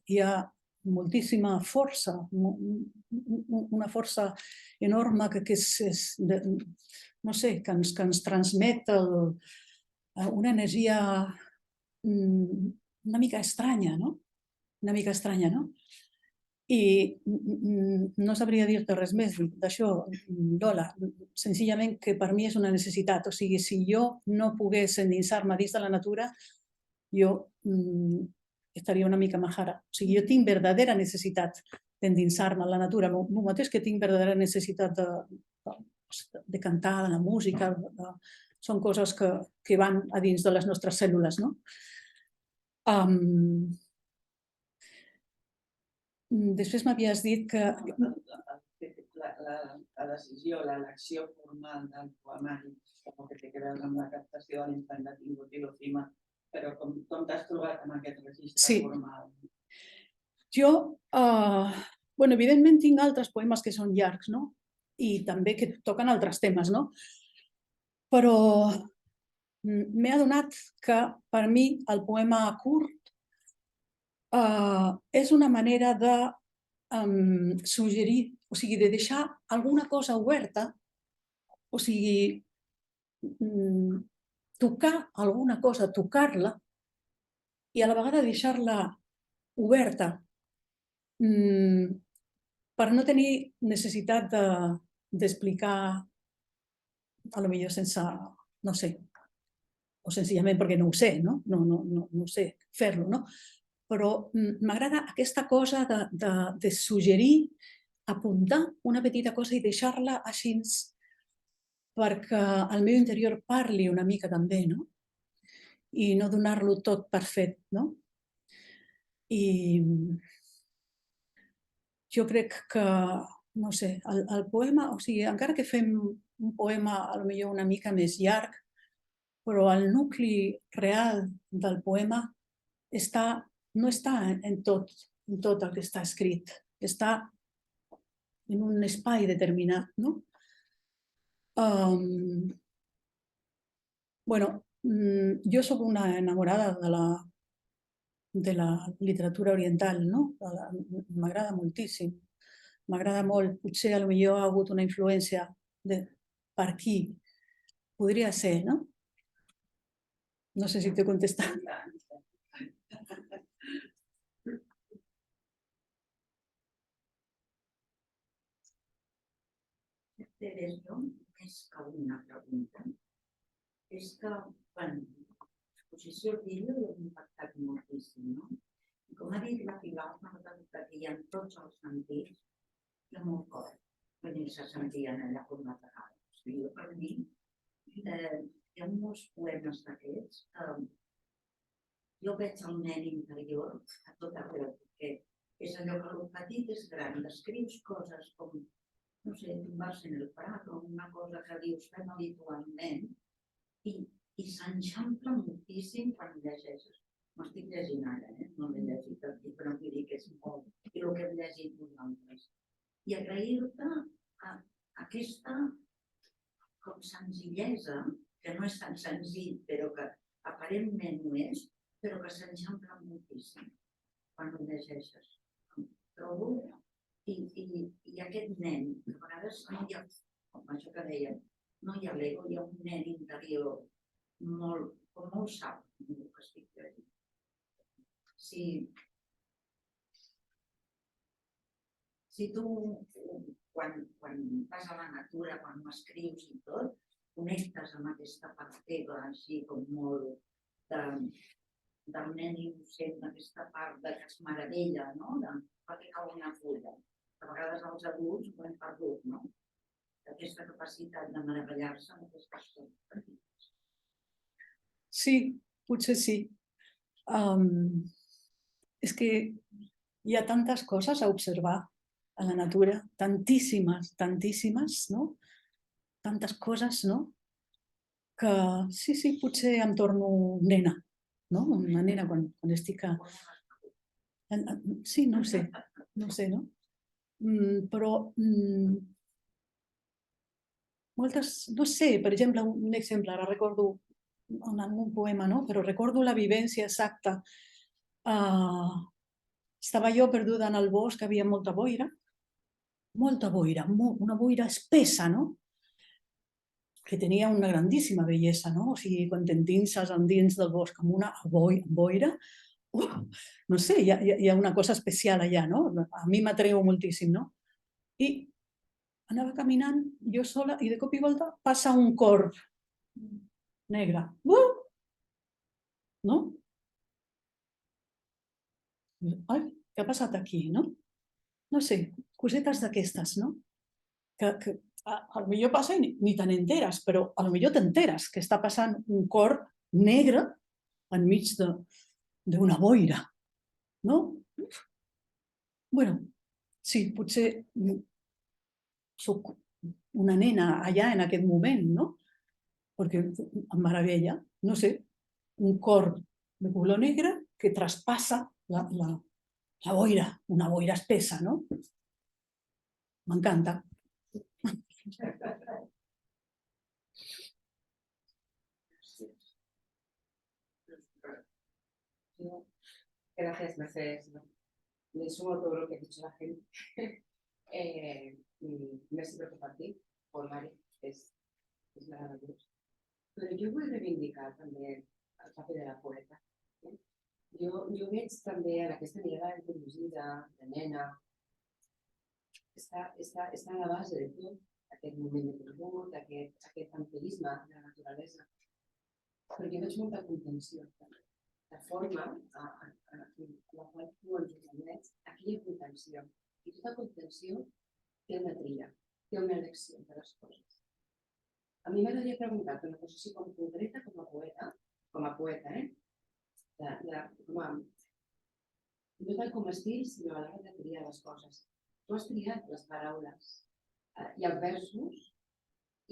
hi ha moltíssima força, una força enorme que és no sé, que ens transmet una energia una mica estranya, no? Una mica estranya, no? I no sabria dir-te res més d'això, Lola. Senzillament que per mi és una necessitat. O sigui, si jo no pogués endinsar-me dins de la natura, jo estaria una mica majara. O sigui, jo tinc verdadera necessitat d'endinsar-me en la natura. El mateix que tinc verdadera necessitat de cantar, de la música. Són coses que van a dins de les nostres cèl·lules, no? Després m'havies dit que... La decisió, l'elecció formal del poemari, com que té a veure amb la captació de l'infant detingut i l'ofima, però com t'has trobat amb aquest registre formal? Jo, evidentment tinc altres poemes que són llargs, no? I també que toquen altres temes, no? Però m'he adonat que per mi el poema curt és una manera de suggerir, o sigui, de deixar alguna cosa oberta, o sigui, tocar alguna cosa, tocar-la, i a la vegada deixar-la oberta per no tenir necessitat d'explicar, potser sense, no sé, o senzillament perquè no ho sé, no ho sé fer-lo, no? Però m'agrada aquesta cosa de suggerir, apuntar una petita cosa i deixar-la així perquè el meu interior parli una mica també, no? I no donar-lo tot per fet, no? I jo crec que, no sé, el poema, o sigui, encara que fem un poema potser una mica més llarg, però el nucli real del poema no està en tot el que està escrit, està en un espai determinat, no? Jo soc una enamorada de la literatura oriental, no? M'agrada moltíssim, m'agrada molt. Potser potser hi ha hagut una influència per aquí. Podria ser, no? No sé si t'he contestat. Teres, jo, més que una pregunta, és que, bueno, l'exposició al vídeo l'ha impactat moltíssim, no? I com ha dit la Pilar, m'ha notat que hi ha tots els sentits, hi ha molt cor. Vull dir, se sentien allà com la vegada. O sigui, per mi, hi ha molts poemes d'aquests que jo veig el nen interior a tot arreu, perquè és allò que el petit és gran, descrius coses com, no sé, tombar-se en el prat o una cosa que dius fem habitualment i s'enxampla moltíssim quan llegeixes. M'estic llegint ara, no l'he llegit aquí, però vull dir que és molt, i el que hem llegit nosaltres. I agrair-te aquesta com senzillesa, que no és tan senzill, però que aparentment ho és, però que s'enxampla moltíssim quan ho llegeixes. Trobo i aquest nen, que a vegades no hi ha, com això que dèiem, no hi ha l'ego, hi ha un nen interior molt sap el que estic llegint. Si tu, quan vas a la natura, quan ho escrius i tot, connectes amb aquesta part teva, així com molt del nen innocent, d'aquesta part que es meravella, no? Perquè cau una fulla. A vegades els adults ho hem perdut, no? Aquesta capacitat de meravellar-se amb aquestes coses. Sí, potser sí. És que hi ha tantes coses a observar a la natura, tantíssimes, no? Tantes coses, no? Que sí, potser em torno nena, no? Una nena quan estic a... Sí, no ho sé, no? Però moltes, no sé, per exemple, un exemple, ara recordo en algun poema, no? Però recordo la vivència exacta. Estava jo perduda en el bosc, havia molta boira, una boira espessa, no? que tenia una grandíssima bellesa, no? O sigui, quan t'endinses endins del bosc amb una boira, no sé, hi ha una cosa especial allà, no? A mi m'atreu moltíssim, no? I anava caminant jo sola i de cop i volta passa un corb negre. No? Ai, què ha passat aquí, no? No sé, cosetes d'aquestes, no? Que a lo millor passa i ni te n'enteres, però a lo millor t'enteres que està passant un corb negre enmig d'una boira, no? Bueno, sí, potser soc una nena allà en aquest moment, no? Perquè em meravella, no sé, un corb de color negre que traspassa la boira, una boira espessa, no? M'encanta. Gracias, Mercedes. Me sumo a todo lo que ha dicho la gente. Me siento compartir por Mari, es maravilloso. Pero yo vull reivindicar també el paper de la poeta. Jo veig també en aquesta mirada encolorida, de nena, està a la base de tot aquest moment de perdut, aquest vampirisme de la naturalesa. Però jo veig molta contenció. La forma a la qual tu ens transmets, aquí hi ha contenció. I tota contenció té una tria, té una elecció de les coses. A mi m'agradaria preguntar-te una cosa així com concreta, com a poeta, no tant com a estil, sinó a l'hora de triar les coses. Tu has triat les paraules i els versos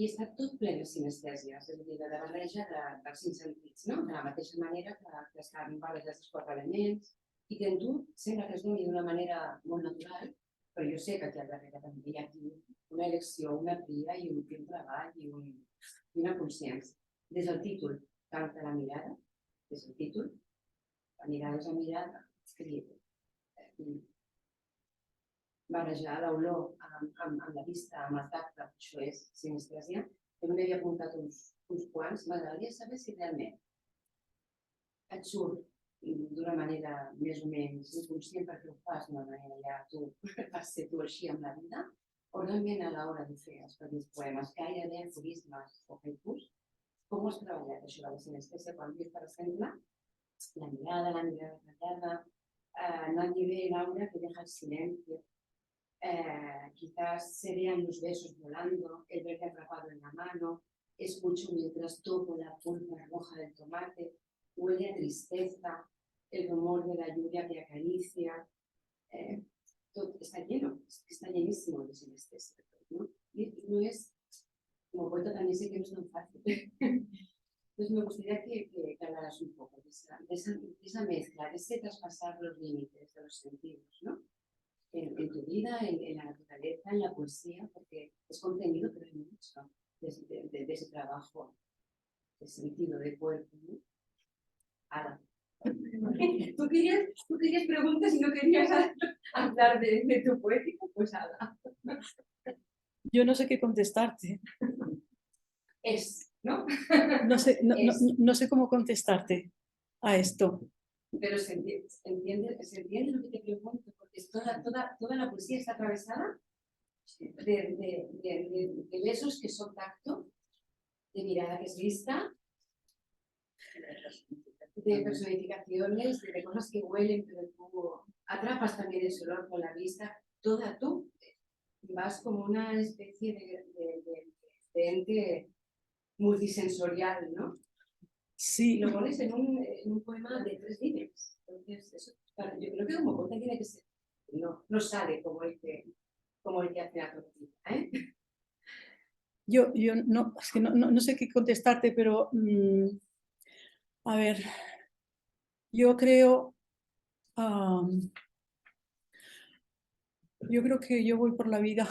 i està tot ple de sinestèsies, és a dir, de la barreja dels cinc sentits, no? De la mateixa manera que estan barrejats els quatre elements i que en tu sembla que es doni d'una manera molt natural, però jo sé que aquí al darrere també hi ha una elecció, una tria i un treball i una consciència. Des del títol, Canta la mirada, des del títol, la mirada és la mirada, barrejar l'olor amb la vista, amb el tacte, això és sinestèsia. Jo m'havia apuntat uns quants, m'agradaria saber si realment et surt d'una manera més o menys inconscient perquè ho fas d'una manera ja tu vas ser tu així amb la vida, o realment a l'hora de fer els petits poemes, gairebé aforismes o haikus, com has treballat això de la sinestèsia quan dius, per exemple, la mirada retallada, nadie ve el aura que deja el silencio, quizás se vean los besos volando, el verde atrapado en la mano, escucho mientras toco la pulpa roja del tomate, huele a tristeza, el rumor de la lluvia que acaricia, todo está lleno, está llenísimo de sinestesia, ¿no? Y no es, como poeta también sé que no es tan fácil. Entonces me gustaría que hablaras un poco de esa mezcla, de ese traspasar los límites de los sentidos, ¿no? En tu vida, en la naturaleza, en la poesía, porque es contenido, pero hay mucho de ese trabajo de sentido, de cuerpo, ¿no? Ala. ¿Tú querías preguntas y no querías hablar de tu poética? Pues ala. Yo no sé qué contestarte. ¿No? No sé cómo contestarte a esto. Pero se entiende lo que te pregunto, porque toda la poesía está atravesada de besos que son tacto, de mirada que es vista, de personificaciones, de cosas que huelen, pero tú atrapas también ese olor con la vista, toda tú vas como una especie de ente multisensorial, ¿no? Sí. Y lo pones en un poema de 3 líneas. Entonces, eso, yo creo que como poeta tiene que ser, no sale como el que hace la tortilla, ¿eh? Yo no, es que no sé qué contestarte, pero a ver, yo creo que yo voy por la vida.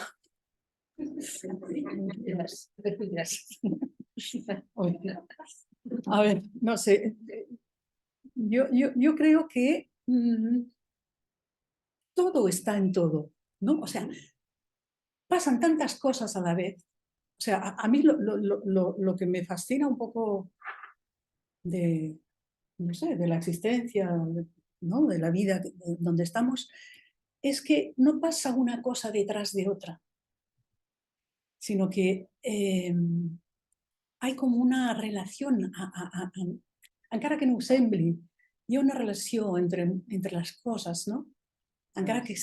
A ver, no sé. Yo creo que todo está en todo, ¿no? O sea, pasan tantas cosas a la vez, O sea, a mí lo que me fascina un poco de, no sé, de la existencia, ¿no? De la vida donde estamos, es que no pasa una cosa detrás de otra, sino que hay com una relació, encara que no ho sembli, hi ha una relació entre les coses, no? Encara que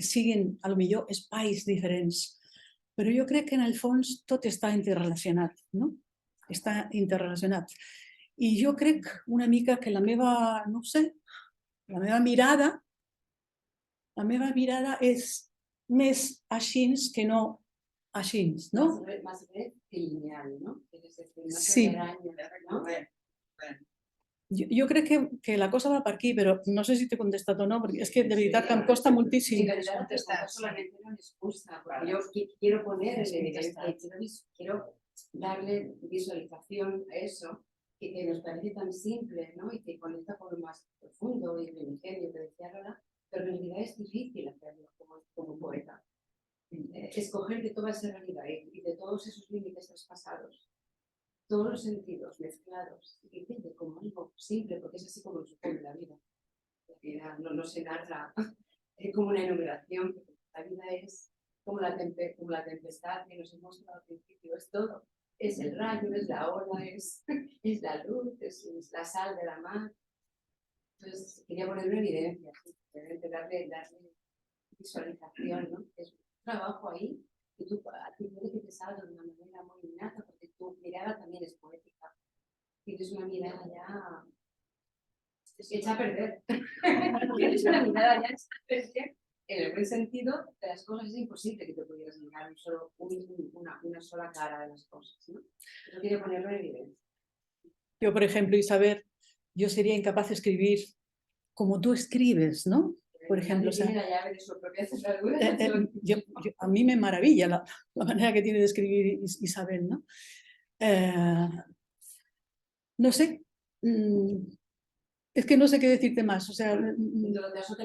siguin, a lo millor, espais diferents. Però jo crec que en el fons tot està interrelacionat, no? Està interrelacionat. I jo crec una mica que la meva, no ho sé, la meva mirada és més així que no així, no? Más breve que lineal, ¿no? Es decir, no Sí. se araña, ¿no? Jo crec que la cosa va per aquí, però no sé si t'he contestat o no, perquè és que de veritat que em costa moltíssim. Intentar contestar solamente una excusa, porque yo quiero poner en evidencia y quiero darle visualización a eso que nos parece tan simple, ¿no? Y que conecta con lo más profundo y primigenio que decía Lola, pero en realidad es difícil hacerlo como poeta. Escoger de toda esa realidad y de todos esos límites traspasados, todos los sentidos mezclados, y de como algo simple, porque es así como nos supone la vida. La vida no se narra como una enumeración, porque la vida es como la tempestad que nos hemos mostrado al principio, es todo. Es el rayo, es la ola, es la luz, es la sal de la mar. Entonces, quería ponerlo en evidencia, ¿sí? darle visualización, ¿no? Es un trabajo ahí que a ti puede que te salga de una manera muy innata, porque tu mirada también es poética. Tienes una mirada ya hecha a perder. Tienes una mirada ya hecha a perder. En el buen sentido de las cosas es imposible que te pudieras mirar una sola cara de las cosas, ¿no? Eso quiero ponerlo en evidencia. Yo, por ejemplo, Isabel, yo sería incapaz de escribir como tú escribes, ¿no? Por ejemplo, o sea, tiene la llave de su propia cerradura. a mí me maravilla la manera que tiene de escribir Isabel, ¿no? No sé, es que no sé qué decirte más, o sea... En todo caso,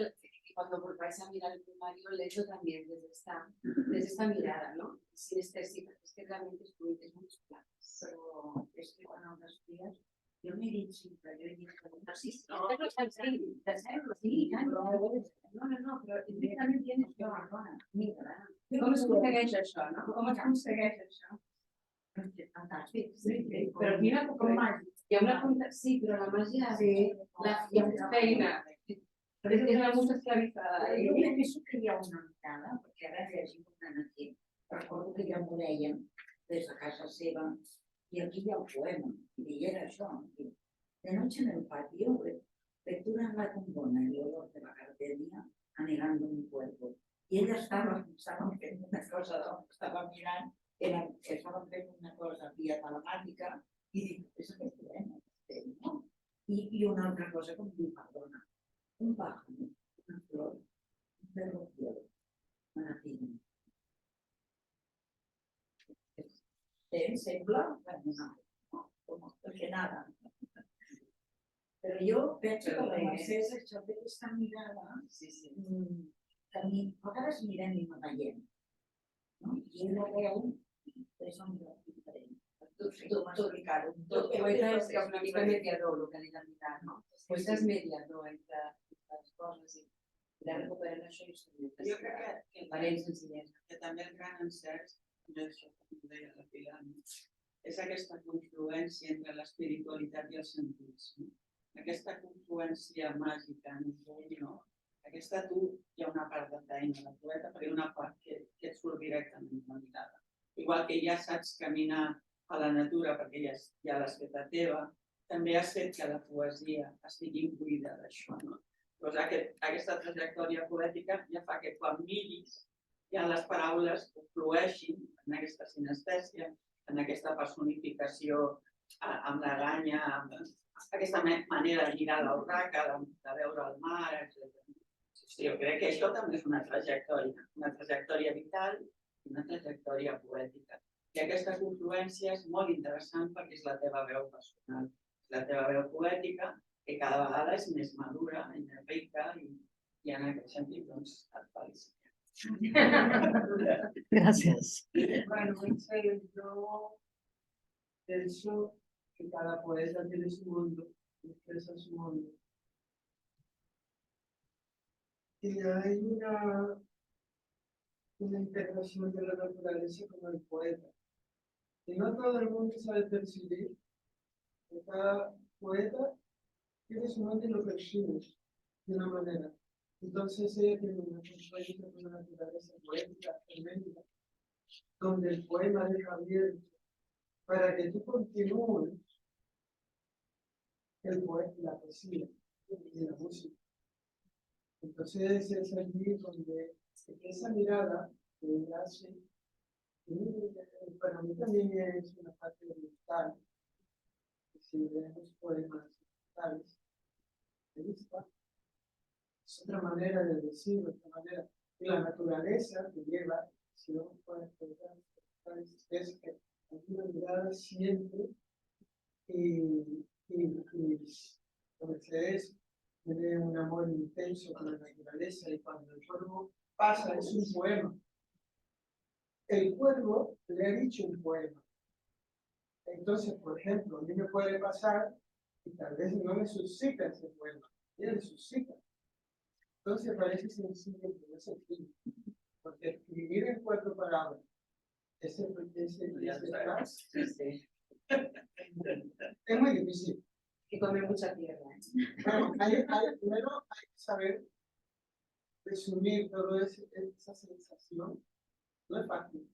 cuando volváis a mirar el primario, leedlo también desde esta mirada, ¿no? Sinestésica, es que realmente es muy claro. Però és que quan el descrius, jo m'he dit sempre, jo he dit que no, sí, No, però directament tienes que dona. Mira, com es aconsegueix això, no? Com es aconsegueix això? fantàstic. Però mira com màgic. Hi ha una punta, sí, però la màgia la feina. Perquè és una música esclavizada. Jo penso que hi ha una mirada, perquè ara llegim un aquí. Recordo que ja m'ho deien des de casa seva, y aquí hi ha el poema, i era això. De noche en el patio, lectura en la tumbona y olor de la gardenia anegando mi cuerpo. Y ella estaba fent una cosa, estava mirant, estaven fent una cosa via telemàtica, i dic, és aquest poema, no? I una altra cosa que em diu, perdona, un pájaro, una flor, un perro fiel, una pina. Sembla, bueno, no, perquè nada. Però jo penso que la Mercè és això d'aquesta mirada, que a vegades mirem i no veiem. I ella veu que és un lloc diferent. Tot poeta és una mica mediador, el que li han mirat, no? Poeta és mediador entre les coses i de recuperar això i jo crec que aparent senzillesa. Que també el gran encert, això que deia la Pilar, és aquesta confluència entre l'espiritualitat i els sentits. Aquesta confluència màgica en un punt, no? Aquesta hi ha una part de feina de poeta, però hi ha una part que et surt directament de la mirada. Igual que ja saps caminar a la natura perquè ja l'has fet a teva, també has fet que la poesia estigui imbuïda d'això. Doncs aquesta trajectòria poètica ja fa que quan miris ja les paraules flueixin en aquesta sinestèsia, en aquesta personificació amb l'aranya, amb aquesta manera de mirar l'orraca, de veure el mar, etc. Jo crec que això també és una trajectòria vital i una trajectòria poètica. I aquesta confluència és molt interessant perquè és la teva veu personal, és la teva veu poètica, que cada vegada és més madura, més rica, i en aquest sentit, doncs, et felicito. Gracias. Bueno, yo pienso que cada poeta tiene su mundo, expresa su mundo. Y hay una integración de la naturaleza con el poeta. Y no todo el mundo sabe percibir que cada poeta tiene su mundo y lo percibe de una manera. Entonces ella tiene una confluencia con la naturaleza poética tremenda, donde el poema deja abierto para que tú continúes el poema, la poesía y la música. Entonces es allí donde esa mirada que él hace, para mí también es una parte oriental. Si leemos poemas orientales, es otra manera de decirlo, otra manera. Y la naturaleza que lleva, si no puedes es que hay una mirada siempre y Mercedes tiene un amor intenso con la naturaleza y cuando el cuervo pasa es un poema. El cuervo le ha dicho un poema. Entonces, por ejemplo, a mí me puede pasar y tal vez no me suscita ese poema, y le suscita. Entonces parece sencillo, pero no es sencillo, porque escribir en 4 palabras, ese es muy difícil. Que come mucha tierra. Bueno, primero hay que saber resumir toda esa sensación, no es fácil.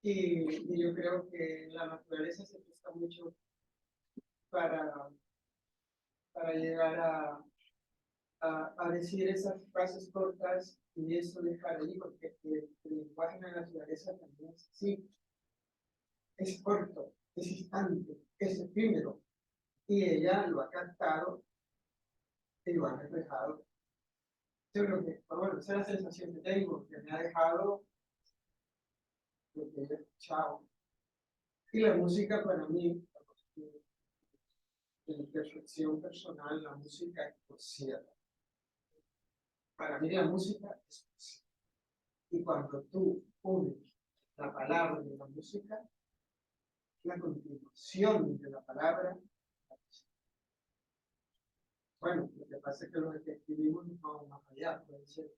Y yo creo que la naturaleza se presta mucho para llegar a decir esas frases cortas y eso dejar ahí, porque el lenguaje de la naturaleza también es así. Es corto, es instante, es efímero. Y ella lo ha captado y lo ha reflejado. Yo creo que, bueno, esa es la sensación que tengo, que me ha dejado lo que he escuchado. Y la música para mí, en perfección personal, la música es poesía. Para mí la música es poesía. Y cuando tú unes la palabra de la música, la continuación de la palabra. Bueno, lo que pasa es que los que escribimos nos vamos más allá, puede ser.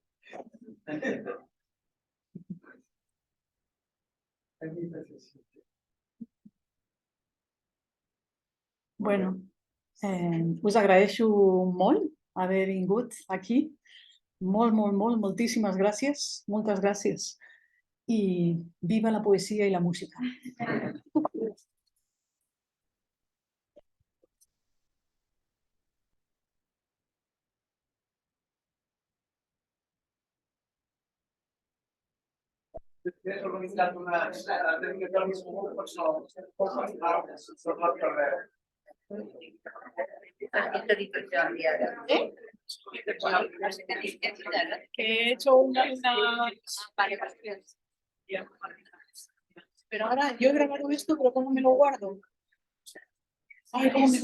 Es mi percepción. Bueno, us agraeixo molt haver vingut aquí. Moltíssimes gràcies. Moltes gràcies. I viva la poesia i la música. Tienes organitzat una tècnica del mismo persona, per la carrera. Que he hecho una... Pero ahora yo he grabado esto, pero ¿cómo me lo guardo? Ay, ¿cómo me...